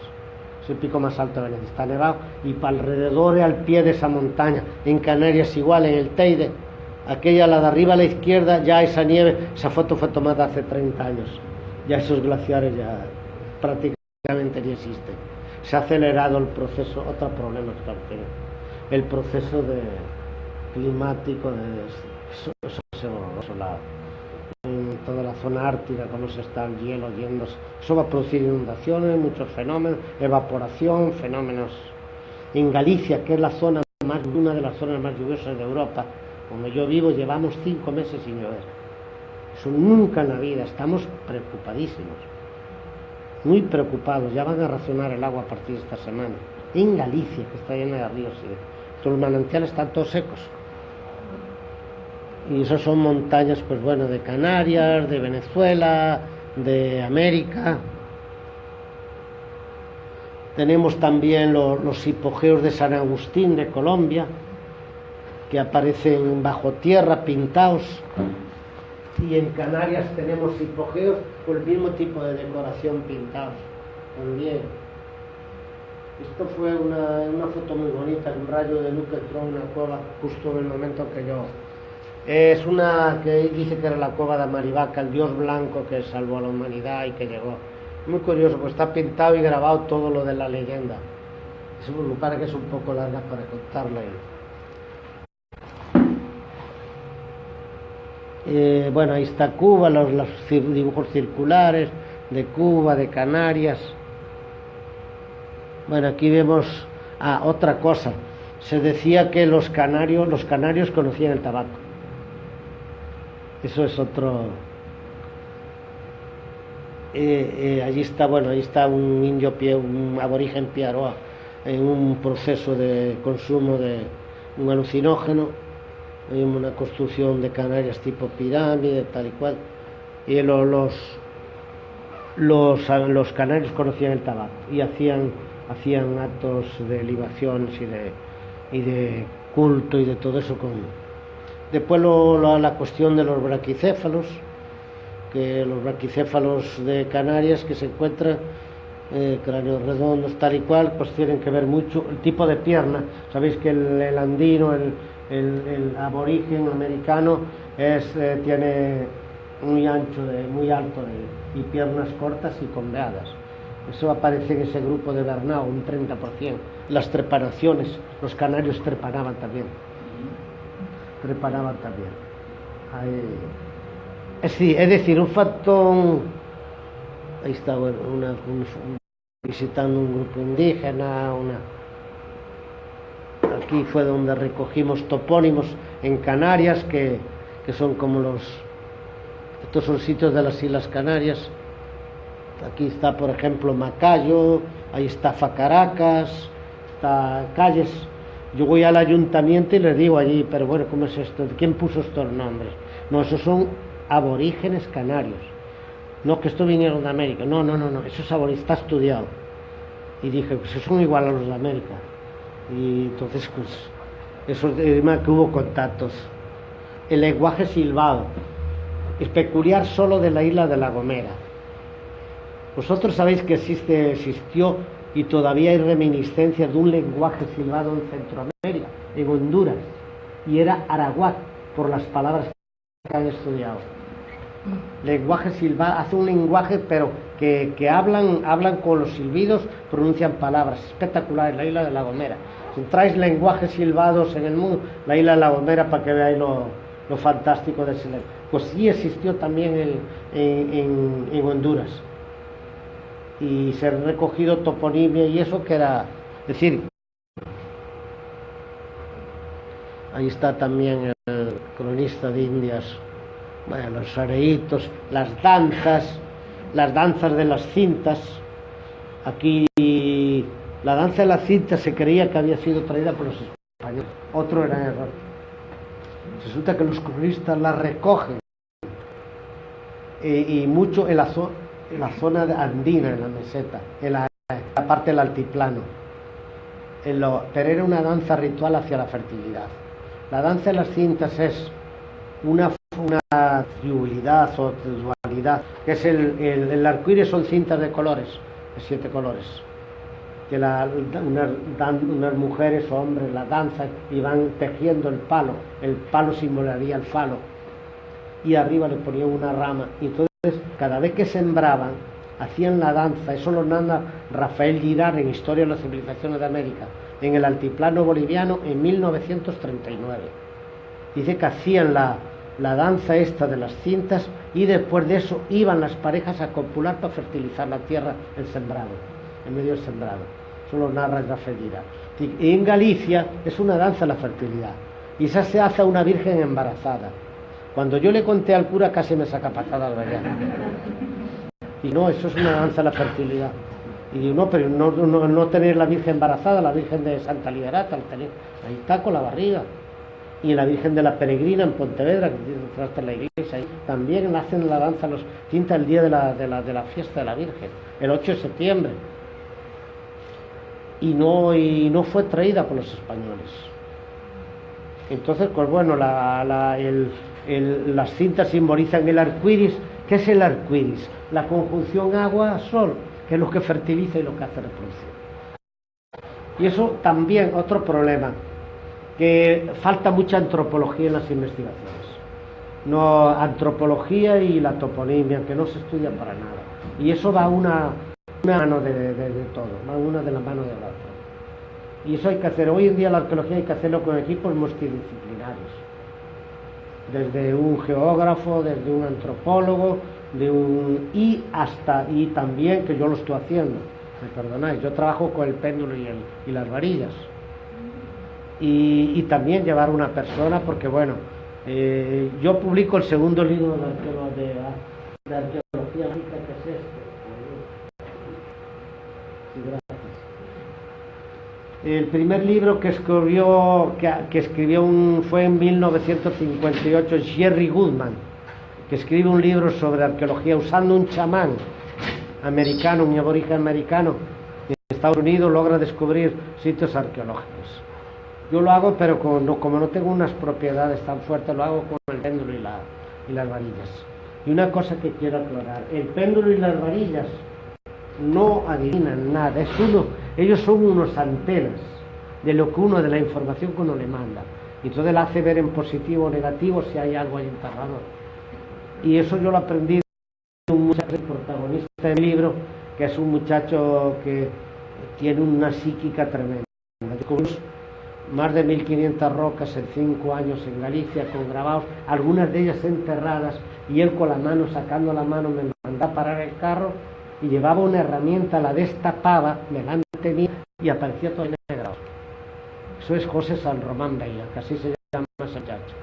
Es el pico más alto de Venezuela, está nevado, y para alrededor, al pie de esa montaña. En Canarias igual, en el Teide, aquella, la de arriba a la izquierda, ya esa nieve, esa foto fue tomada hace 30 años. Ya esos glaciares ya prácticamente ni existen. Se ha acelerado el proceso, otro problema el proceso climático en toda la zona ártica, cuando se está el hielo yéndose. Eso va a producir inundaciones, muchos fenómenos, evaporación, fenómenos. En Galicia, que es una de las zonas más lluviosas de Europa, donde yo vivo, llevamos 5 meses sin llover. Eso nunca en la vida, estamos preocupadísimos. Muy preocupados, ya van a racionar el agua a partir de esta semana. En Galicia, que está llena de ríos, los manantiales están todos secos. Y esas son montañas, pues bueno, de Canarias, de Venezuela, de América. Tenemos también los hipogeos de San Agustín, de Colombia, que aparecen bajo tierra, pintados. Y en Canarias tenemos hipogeos con el mismo tipo de decoración pintados también. Esto fue una foto muy bonita, un rayo de luz que entró en una cueva justo en el momento que yo... Es una que dice que era la cueva de Amarivaca, el dios blanco que salvó a la humanidad y que llegó. Muy curioso, pues está pintado y grabado todo lo de la leyenda. Es un lugar que es un poco larga para contarla. Bueno, ahí está Cuba, los dibujos circulares de Cuba, de Canarias. Bueno, aquí vemos otra cosa. Se decía que los canarios conocían el tabaco. Eso es otro. Allí está un indio, un aborigen piaroa, en un proceso de consumo de un alucinógeno. Hay una construcción de Canarias tipo pirámide, tal y cual. Y los canarios conocían el tabaco y hacían actos de libaciones y de culto y de todo eso. Después la cuestión de los braquicéfalos, que los braquicéfalos de Canarias que se encuentran, cráneos redondos, tal y cual, pues tienen que ver mucho el tipo de pierna. Sabéis que el andino, el aborigen americano tiene muy ancho, muy alto y piernas cortas y conveadas. Eso aparece en ese grupo de Bernau, un 30%. Las trepanaciones, los canarios trepanaban también. Es decir, un factor Ahí está, bueno, visitando un grupo indígena, aquí fue donde recogimos topónimos en Canarias, que son como estos son sitios de las Islas Canarias. Aquí está, por ejemplo, Macayo, ahí está Facaracas, está calles. Yo voy al ayuntamiento y les digo allí, pero bueno, ¿cómo es esto? ¿Quién puso estos nombres? No, esos son aborígenes canarios. No, que estos vinieron de América. No, esos aborígenes, está estudiado. Y dije, pues son igual a los de América. Y entonces, pues, eso que hubo contactos. El lenguaje silbado es peculiar solo de la isla de La Gomera. Vosotros sabéis que existió y todavía hay reminiscencias de un lenguaje silbado en Centroamérica, en Honduras, y era arawak, por las palabras que han estudiado. Lenguaje silbado, hace un lenguaje, pero que hablan con los silbidos, pronuncian palabras espectaculares, la isla de La Gomera. Si traes lenguajes silbados en el mundo, la isla de La Gomera, para que veáis lo fantástico de ese lenguaje. Pues sí existió también en Honduras. Y se han recogido toponimia y eso que era, es decir, ahí está también el cronista de Indias, bueno, los areitos, las danzas de las cintas. Aquí la danza de las cintas se creía que había sido traída por los españoles, otro era error. Resulta que los cronistas la recogen y mucho en la zona andina, en la meseta, en la parte del altiplano. Pero era una danza ritual hacia la fertilidad. La danza de las cintas es una triubilidad o dualidad, que es el arcoíris, son cintas de colores, de 7 colores, que unas mujeres o hombres la danzan y van tejiendo el palo simbolizaría el falo, y arriba le ponían una rama, y entonces cada vez que sembraban hacían la danza. Eso lo narra Rafael Girard en Historia de las Civilizaciones de América, en el altiplano boliviano, en 1939. Dice que hacían la danza esta de las cintas, y después de eso iban las parejas a copular para fertilizar la tierra, el sembrado, en medio del sembrado. Eso lo narra Rafael Girard. Y en Galicia es una danza de la fertilidad, y esa se hace a una virgen embarazada. Cuando yo le conté al cura, casi me saca patadas, ¿verdad? Y no, eso es una danza de la fertilidad. Y digo, no, pero no tener la Virgen embarazada, la Virgen de Santa Liberata, ahí está con la barriga. Y la Virgen de la Peregrina en Pontevedra, que tiene detrás de la iglesia, ahí también hacen la danza los cintas el día de la fiesta de la Virgen, el 8 de septiembre. Y no fue traída por los españoles. Entonces, pues bueno, las cintas simbolizan el arcoíris. ¿Qué es el arcoíris? La conjunción agua-sol, que es lo que fertiliza y lo que hace reproducción. Y eso también, otro problema, que falta mucha antropología en las investigaciones. No, antropología y la toponimia, que no se estudia para nada. Y eso va una mano de todo, va una de la mano de la otra. Y eso hay que hacer. Hoy en día la arqueología hay que hacerlo con equipos multidisciplinarios. Desde un geógrafo, desde un antropólogo, y también, que yo lo estoy haciendo, me perdonáis, yo trabajo con el péndulo y las varillas. Y también llevar una persona, porque bueno, yo publico el segundo libro de arqueología rica, que es este. Sí, gracias. El primer libro que escribió fue en 1958 Jerry Goodman, que escribe un libro sobre arqueología usando un chamán americano, un aborigen americano de Estados Unidos, logra descubrir sitios arqueológicos. Yo lo hago, pero como no tengo unas propiedades tan fuertes, lo hago con el péndulo y las varillas. Y una cosa que quiero aclarar, el péndulo y las varillas no adivinan nada, ellos son unos antenas de de la información que uno le manda, y entonces le hace ver en positivo o negativo si hay algo ahí enterrado. Y eso yo lo aprendí de un muchacho protagonista del libro, que es un muchacho que tiene una psíquica tremenda. Más de 1500 rocas en 5 años en Galicia, con grabados, algunas de ellas enterradas, y él con la mano, sacando la mano, me manda a parar el carro y llevaba una herramienta, la destapaba delante mía y aparecía todo negro. Eso es José San Román Veiga, que así se llama ese muchacho.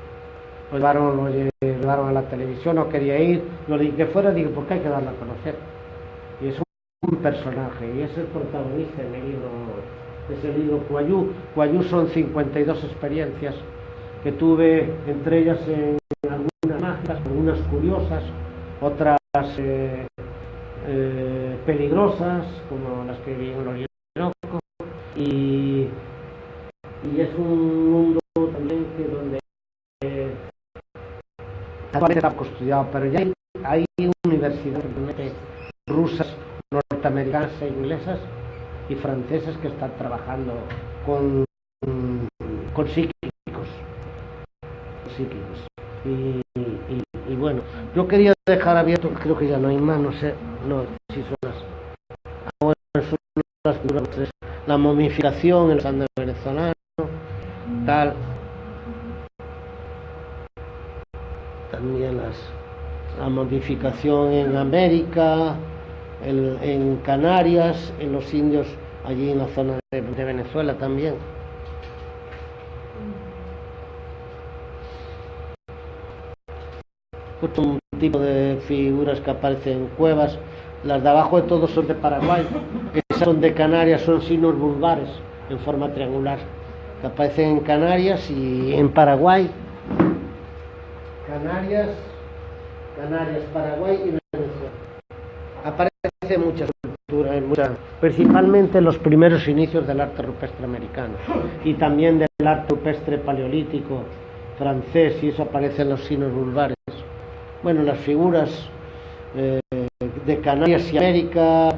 Lo llevaron a la televisión, no quería ir, yo le dije que fuera, digo, ¿por qué hay que darlo a conocer? Y es un personaje, y es el protagonista en el libro, es el libro Cuayú. Cuayú son 52 experiencias que tuve, entre ellas algunas mágicas, algunas curiosas, otras peligrosas, como las que vi en el Orinoco, y es un mundo también que donde está poco estudiado, pero ya hay universidades rusas, norteamericanas e inglesas y francesas que están trabajando con psíquicos. Y bueno, yo quería dejar abierto, creo que ya no hay más, no sé, no, si son las... Bueno, son las figuras, la momificación, el sandero venezolano, tal. También la momificación en América, en Canarias, en los indios, allí en la zona de Venezuela también. Un tipo de figuras que aparecen en cuevas, las de abajo de todos son de Paraguay, esas son de Canarias, son signos vulgares en forma triangular, que aparecen en Canarias y en Paraguay. Canarias, Paraguay y Venezuela. Aparecen muchas culturas, principalmente en los primeros inicios del arte rupestre americano y también del arte rupestre paleolítico francés, y eso aparece en los signos vulgares. Bueno, las figuras de Canarias y América,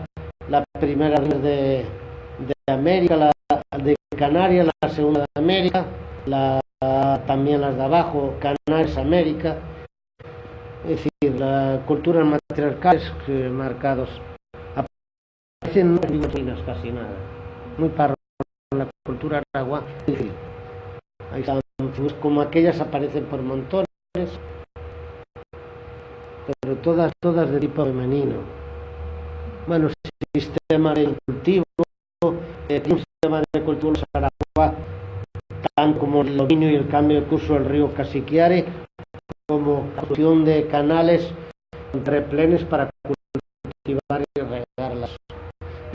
la primera de América, la de Canarias, la segunda de América, también las de abajo, Canarias, América, es decir, las culturas matriarcales marcados, aparecen casi nada, muy para la cultura aragua, es decir, ahí están, pues, como aquellas aparecen por montones, pero todas de tipo femenino. Bueno, sistema de cultivo, un sistema de cultivo en Aragua, tanto como el dominio y el cambio de curso del río Casiquiare, como la construcción de canales entre plenes para cultivar y regarlas.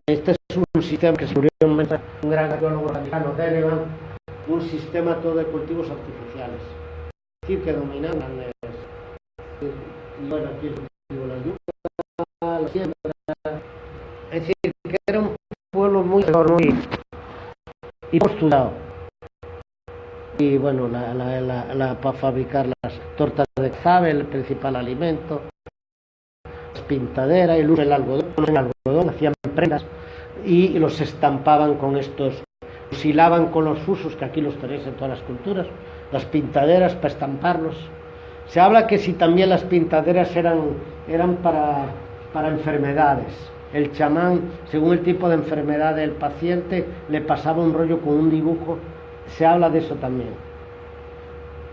Este es un sistema que se descubrió un gran arqueólogo americano, Delevan, un sistema todo de cultivos artificiales, es decir, que dominan y bueno, aquí la yuca, la siembra, es decir, que era un pueblo muy estudiado. Y bueno, para fabricar las tortas de cazabe, el principal alimento, las pintaderas, el uso del algodón, hacían prendas y los estampaban con estos, los hilaban con los fusos, que aquí los tenéis en todas las culturas, las pintaderas para estamparlos. Se habla que si también las pintaderas eran para enfermedades. El chamán, según el tipo de enfermedad del paciente, le pasaba un rollo con un dibujo. Se habla de eso también.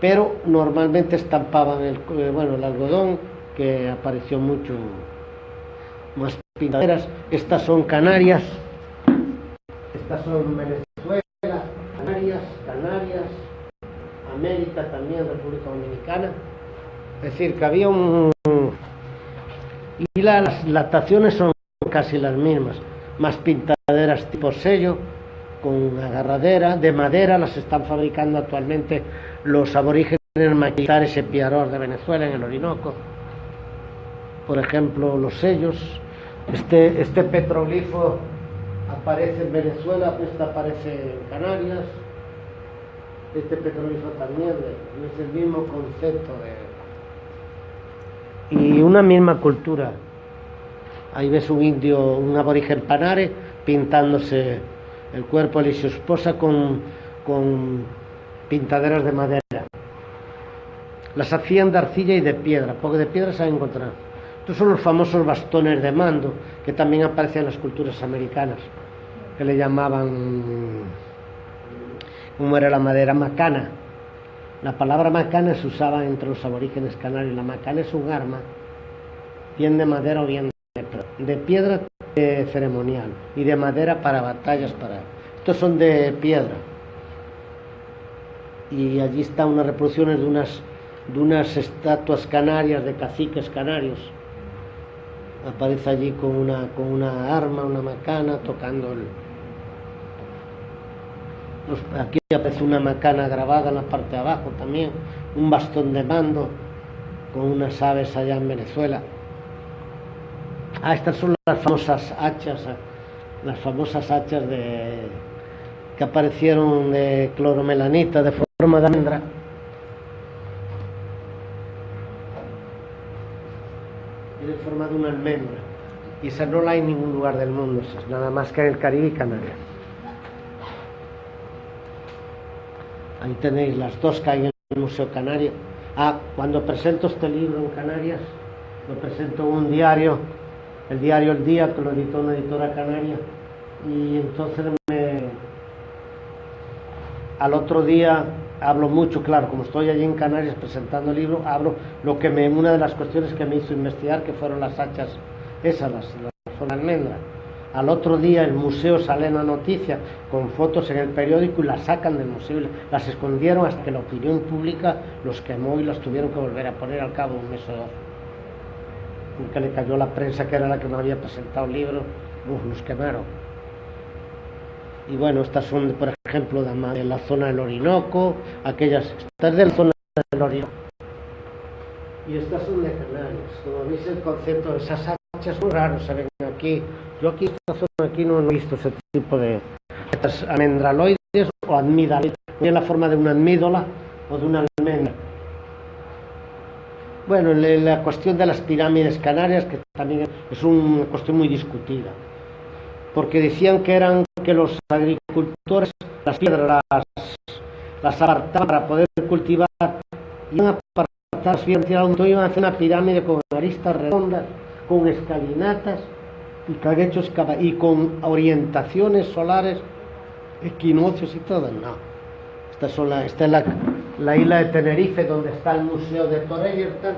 Pero normalmente estampaban el algodón, que apareció mucho más pintaderas. Estas son Canarias, estas son Venezuela, Canarias, América también, República Dominicana. Es decir, que había y las lataciones son casi las mismas, más pintaderas tipo sello, con agarradera, de madera, las están fabricando actualmente los aborígenes maquitares y piaros de Venezuela, en el Orinoco. Por ejemplo, los sellos, este petroglifo aparece en Venezuela, este aparece en Canarias, este petroglifo también, es el mismo concepto y una misma cultura. Ahí ves un indio, un aborigen panare, pintándose el cuerpo, él y su esposa, con pintaderas de madera. Las hacían de arcilla y de piedra, porque de piedra se han encontrado. Estos son los famosos bastones de mando, que también aparecen en las culturas americanas, que le llamaban, ¿cómo era la madera? Macana. La palabra macana se usaba entre los aborígenes canarios. La macana es un arma, bien de madera o bien de piedra. de piedra ceremonial y de madera para batallas. Estos son de piedra. Y allí están unas reproducciones de unas estatuas canarias, de caciques canarios. Aparece allí con una arma, una macana, tocando aquí aparece una macana grabada en la parte de abajo también, un bastón de mando con unas aves allá en Venezuela. Estas son las famosas hachas que aparecieron de cloromelanita, de forma de almendra. Y de forma de una almendra. Y esa no la hay en ningún lugar del mundo, eso es nada más que en el Caribe y Canarias. Ahí tenéis las dos que hay en el Museo Canario. Cuando presento este libro en Canarias, lo presento en un diario, el diario El Día, que lo editó una editora canaria, y entonces al otro día hablo mucho, claro, como estoy allí en Canarias presentando el libro, hablo una de las cuestiones que me hizo investigar, que fueron las hachas esas, las almendras. Al otro día el museo sale en la noticia con fotos en el periódico y las sacan del museo, las escondieron hasta que la opinión pública los quemó y las tuvieron que volver a poner al cabo de un mes o dos. Porque le cayó la prensa, que era la que me había presentado el libro, los quemaron. Y bueno, estas son, por ejemplo, de la zona del Orinoco, estas de la zona del Orinoco. Y estas son de Canarias. Como veis, el concepto de esas hachas muy raros se ven aquí. Yo aquí, esta zona aquí no he visto ese tipo de estas almendraloides o admidaloides. Tiene la forma de una admídola o de una almendra. Bueno, la cuestión de las pirámides canarias, que también es una cuestión muy discutida, porque decían que los agricultores las piedras las apartaban para poder cultivar, iban a apartar, iban a hacer una pirámide con aristas redondas, con escalinatas y con orientaciones solares, equinoccios y todo. No, esta es la isla de Tenerife, donde está el museo de Torrellerton.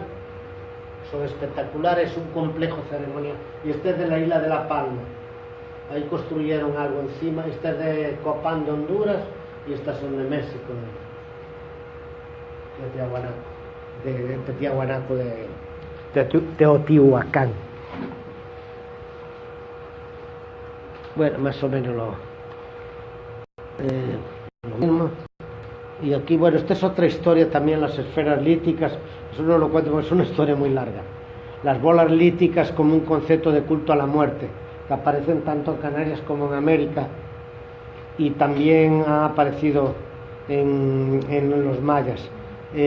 Son espectaculares, un complejo ceremonial. Y este es de la isla de La Palma. Ahí construyeron algo encima. Este es de Copán, de Honduras, y estas son de México, de Tiahuanaco, de Teotihuacán. Bueno, más o menos lo mismo. Y aquí, bueno, esta es otra historia también, las esferas líticas. Eso no lo cuento porque es una historia muy larga. Las bolas líticas como un concepto de culto a la muerte, que aparecen tanto en Canarias como en América, y también ha aparecido en los mayas.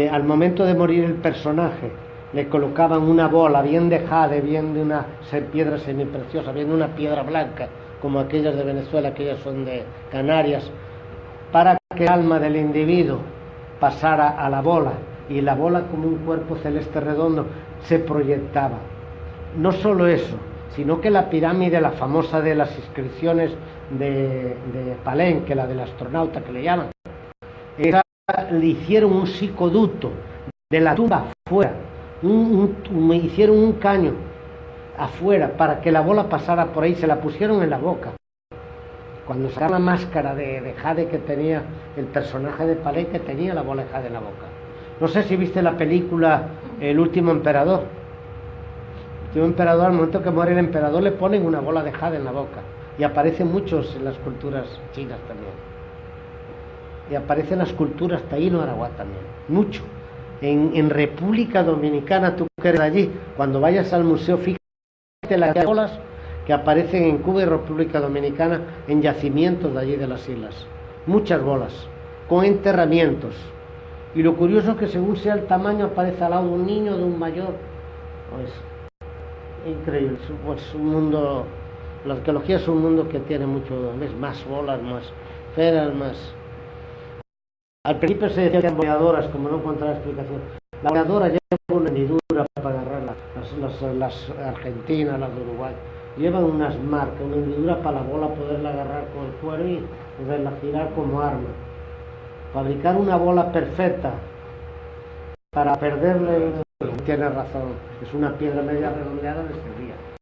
Al momento de morir el personaje, le colocaban una bola bien de jade, bien de una piedra semipreciosa, bien de una piedra blanca, como aquellas de Venezuela, aquellas son de Canarias, para que el alma del individuo pasara a la bola, y la bola, como un cuerpo celeste redondo, se proyectaba. No solo eso, sino que la pirámide, la famosa de las inscripciones de Palenque, la del astronauta que le llaman, le hicieron un psicoducto de la tumba afuera, hicieron un caño afuera para que la bola pasara por ahí, se la pusieron en la boca. Cuando sacaron la máscara de jade que tenía el personaje de Palenque, tenía la bola de jade en la boca. No sé si viste la película El último emperador. El último emperador, al momento que muere el emperador, le ponen una bola de jade en la boca. Y aparecen muchos en las culturas chinas también. Y aparecen las culturas taíno-araguá también. Mucho. En República Dominicana, tú que eres allí, cuando vayas al museo, fíjate las bolas que aparecen en Cuba y República Dominicana, en yacimientos de allí de las islas. Muchas bolas, con enterramientos. Y lo curioso es que según sea el tamaño, aparece al lado de un niño, de un mayor. Pues, increíble. Pues un mundo, la arqueología es un mundo que tiene mucho, más bolas, más esferas, más... Al principio se decía que eran boleadoras, como no encontraba explicación. La boleadora lleva una hendidura para agarrar las argentinas, las de Uruguay. Llevan unas marcas, una hendidura para la bola poderla agarrar con el cuero y poderla girar como arma. Fabricar una bola perfecta para perderle, tiene razón, es una piedra media redondeada de este día.